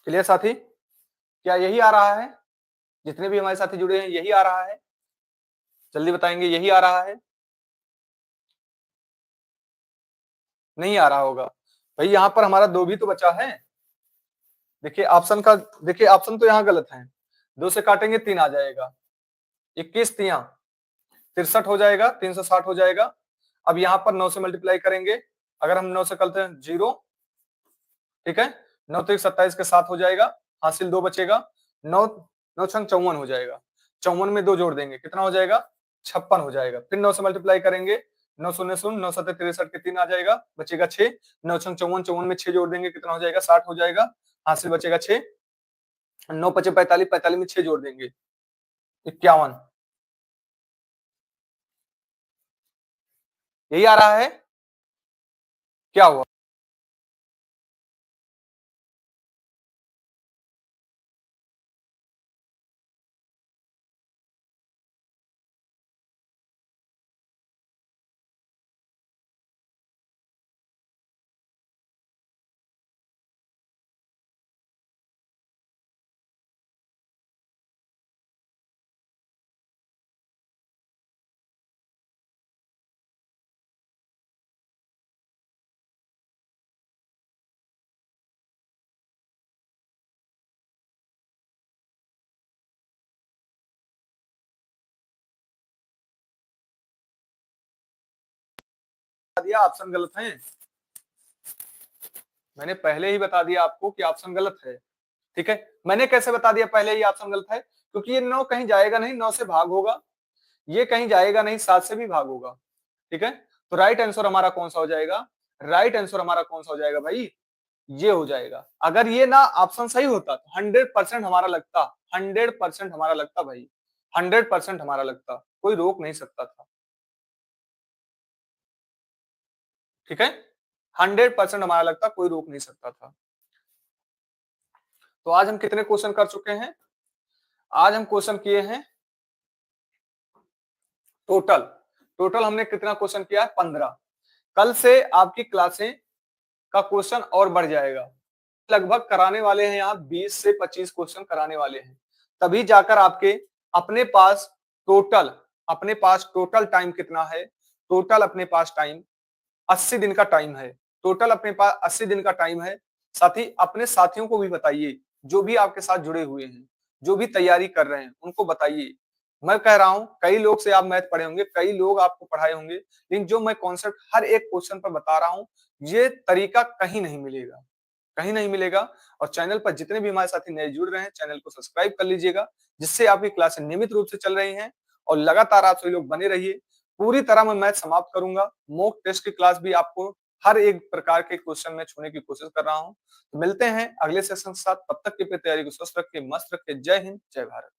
क्लियर साथी? क्या यही आ रहा है? जितने भी हमारे साथी जुड़े हैं यही आ रहा है? जल्दी बताएंगे, यही आ रहा है? नहीं आ रहा होगा भाई, यहाँ पर हमारा 2 भी तो बचा है। देखिए ऑप्शन का, देखिए ऑप्शन तो यहाँ गलत है। 2 से काटेंगे 3 आ जाएगा, 21 तिया 63 हो जाएगा, 360 हो जाएगा। अब यहाँ पर 9 से मल्टीप्लाई करेंगे, अगर हम 9 से करते हैं 0, ठीक है। 9 तो 27 के 7 हो जाएगा, हासिल 2 बचेगा। 9 9 छंग 54 हो जाएगा, 54 में 2 जोड़ देंगे, कितना हो जाएगा? 56 हो जाएगा। फिर 9 से मल्टीप्लाई करेंगे, 9 शून्य शून्य, 9 सत्ते 63 के 3 आ जाएगा, बचेगा 6। 9 छंग 54, 54 में 6 जोड़ देंगे, कितना हो जाएगा? 60 हो जाएगा, हासिल बचेगा 6। 9 पचे 45, 45 में 6 जोड़ देंगे, 51। यही आ रहा है? क्या हुआ? दिया ऑप्शन गलत है। मैंने पहले ही बता दिया आपको कि ऑप्शन गलत है, ठीक है। मैंने कैसे बता दिया पहले ही ऑप्शन गलत है? क्योंकि ये 9 कहीं जाएगा नहीं, 9 से भाग होगा, ये कहीं जाएगा नहीं, 7 से भी भाग होगा, ठीक है। तो राइट आंसर हमारा कौन सा हो जाएगा? राइट आंसर हमारा कौन सा हो जाएगा भाई? ये हो जाएगा। अगर ये ना ऑप्शन सही होता तो 100% हमारा लगता, 100% हमारा लगता भाई, 100% हमारा लगता, कोई रोक नहीं सकता था, ठीक है। 100% हमारा लगता, कोई रोक नहीं सकता था। तो आज हम कितने क्वेश्चन कर चुके हैं? आज हम क्वेश्चन किए हैं टोटल, टोटल हमने कितना क्वेश्चन किया है? 15। कल से आपकी क्लासें का क्वेश्चन और बढ़ जाएगा, लगभग कराने वाले हैं यहाँ 20 से 25 क्वेश्चन कराने वाले हैं, तभी जाकर आपके अपने पास टोटल, अपने पास टोटल टाइम कितना है? टोटल अपने पास टाइम 80 दिन का टाइम है, टोटल अपने पास 80 दिन का टाइम है। साथ ही अपने साथियों को भी बताइए, जो भी आपके साथ जुड़े हुए हैं, जो भी तैयारी कर रहे हैं, उनको बताइए। मैं कह रहा हूं कई लोग से आप मैथ पढ़े होंगे, कई लोग आपको पढ़ाए होंगे, लेकिन जो मैं कॉन्सेप्ट हर एक क्वेश्चन पर बता रहा हूं, ये तरीका कहीं नहीं मिलेगा, कहीं नहीं मिलेगा। और चैनल पर जितने भी हमारे साथी नए जुड़ रहे हैं, चैनल को सब्सक्राइब कर लीजिएगा, जिससे आपकी क्लासें नियमित रूप से चल रही हैं और लगातार आप सभी लोग बने रहिए। पूरी तरह मैं मैथ समाप्त करूंगा, मॉक टेस्ट की क्लास भी आपको हर एक प्रकार के क्वेश्चन में छूने की कोशिश कर रहा हूं। तो मिलते हैं अगले सेशन के साथ, तब तक की अपनी तैयारी को स्वस्थ रखिए, मस्त रखिए। जय हिंद, जय भारत।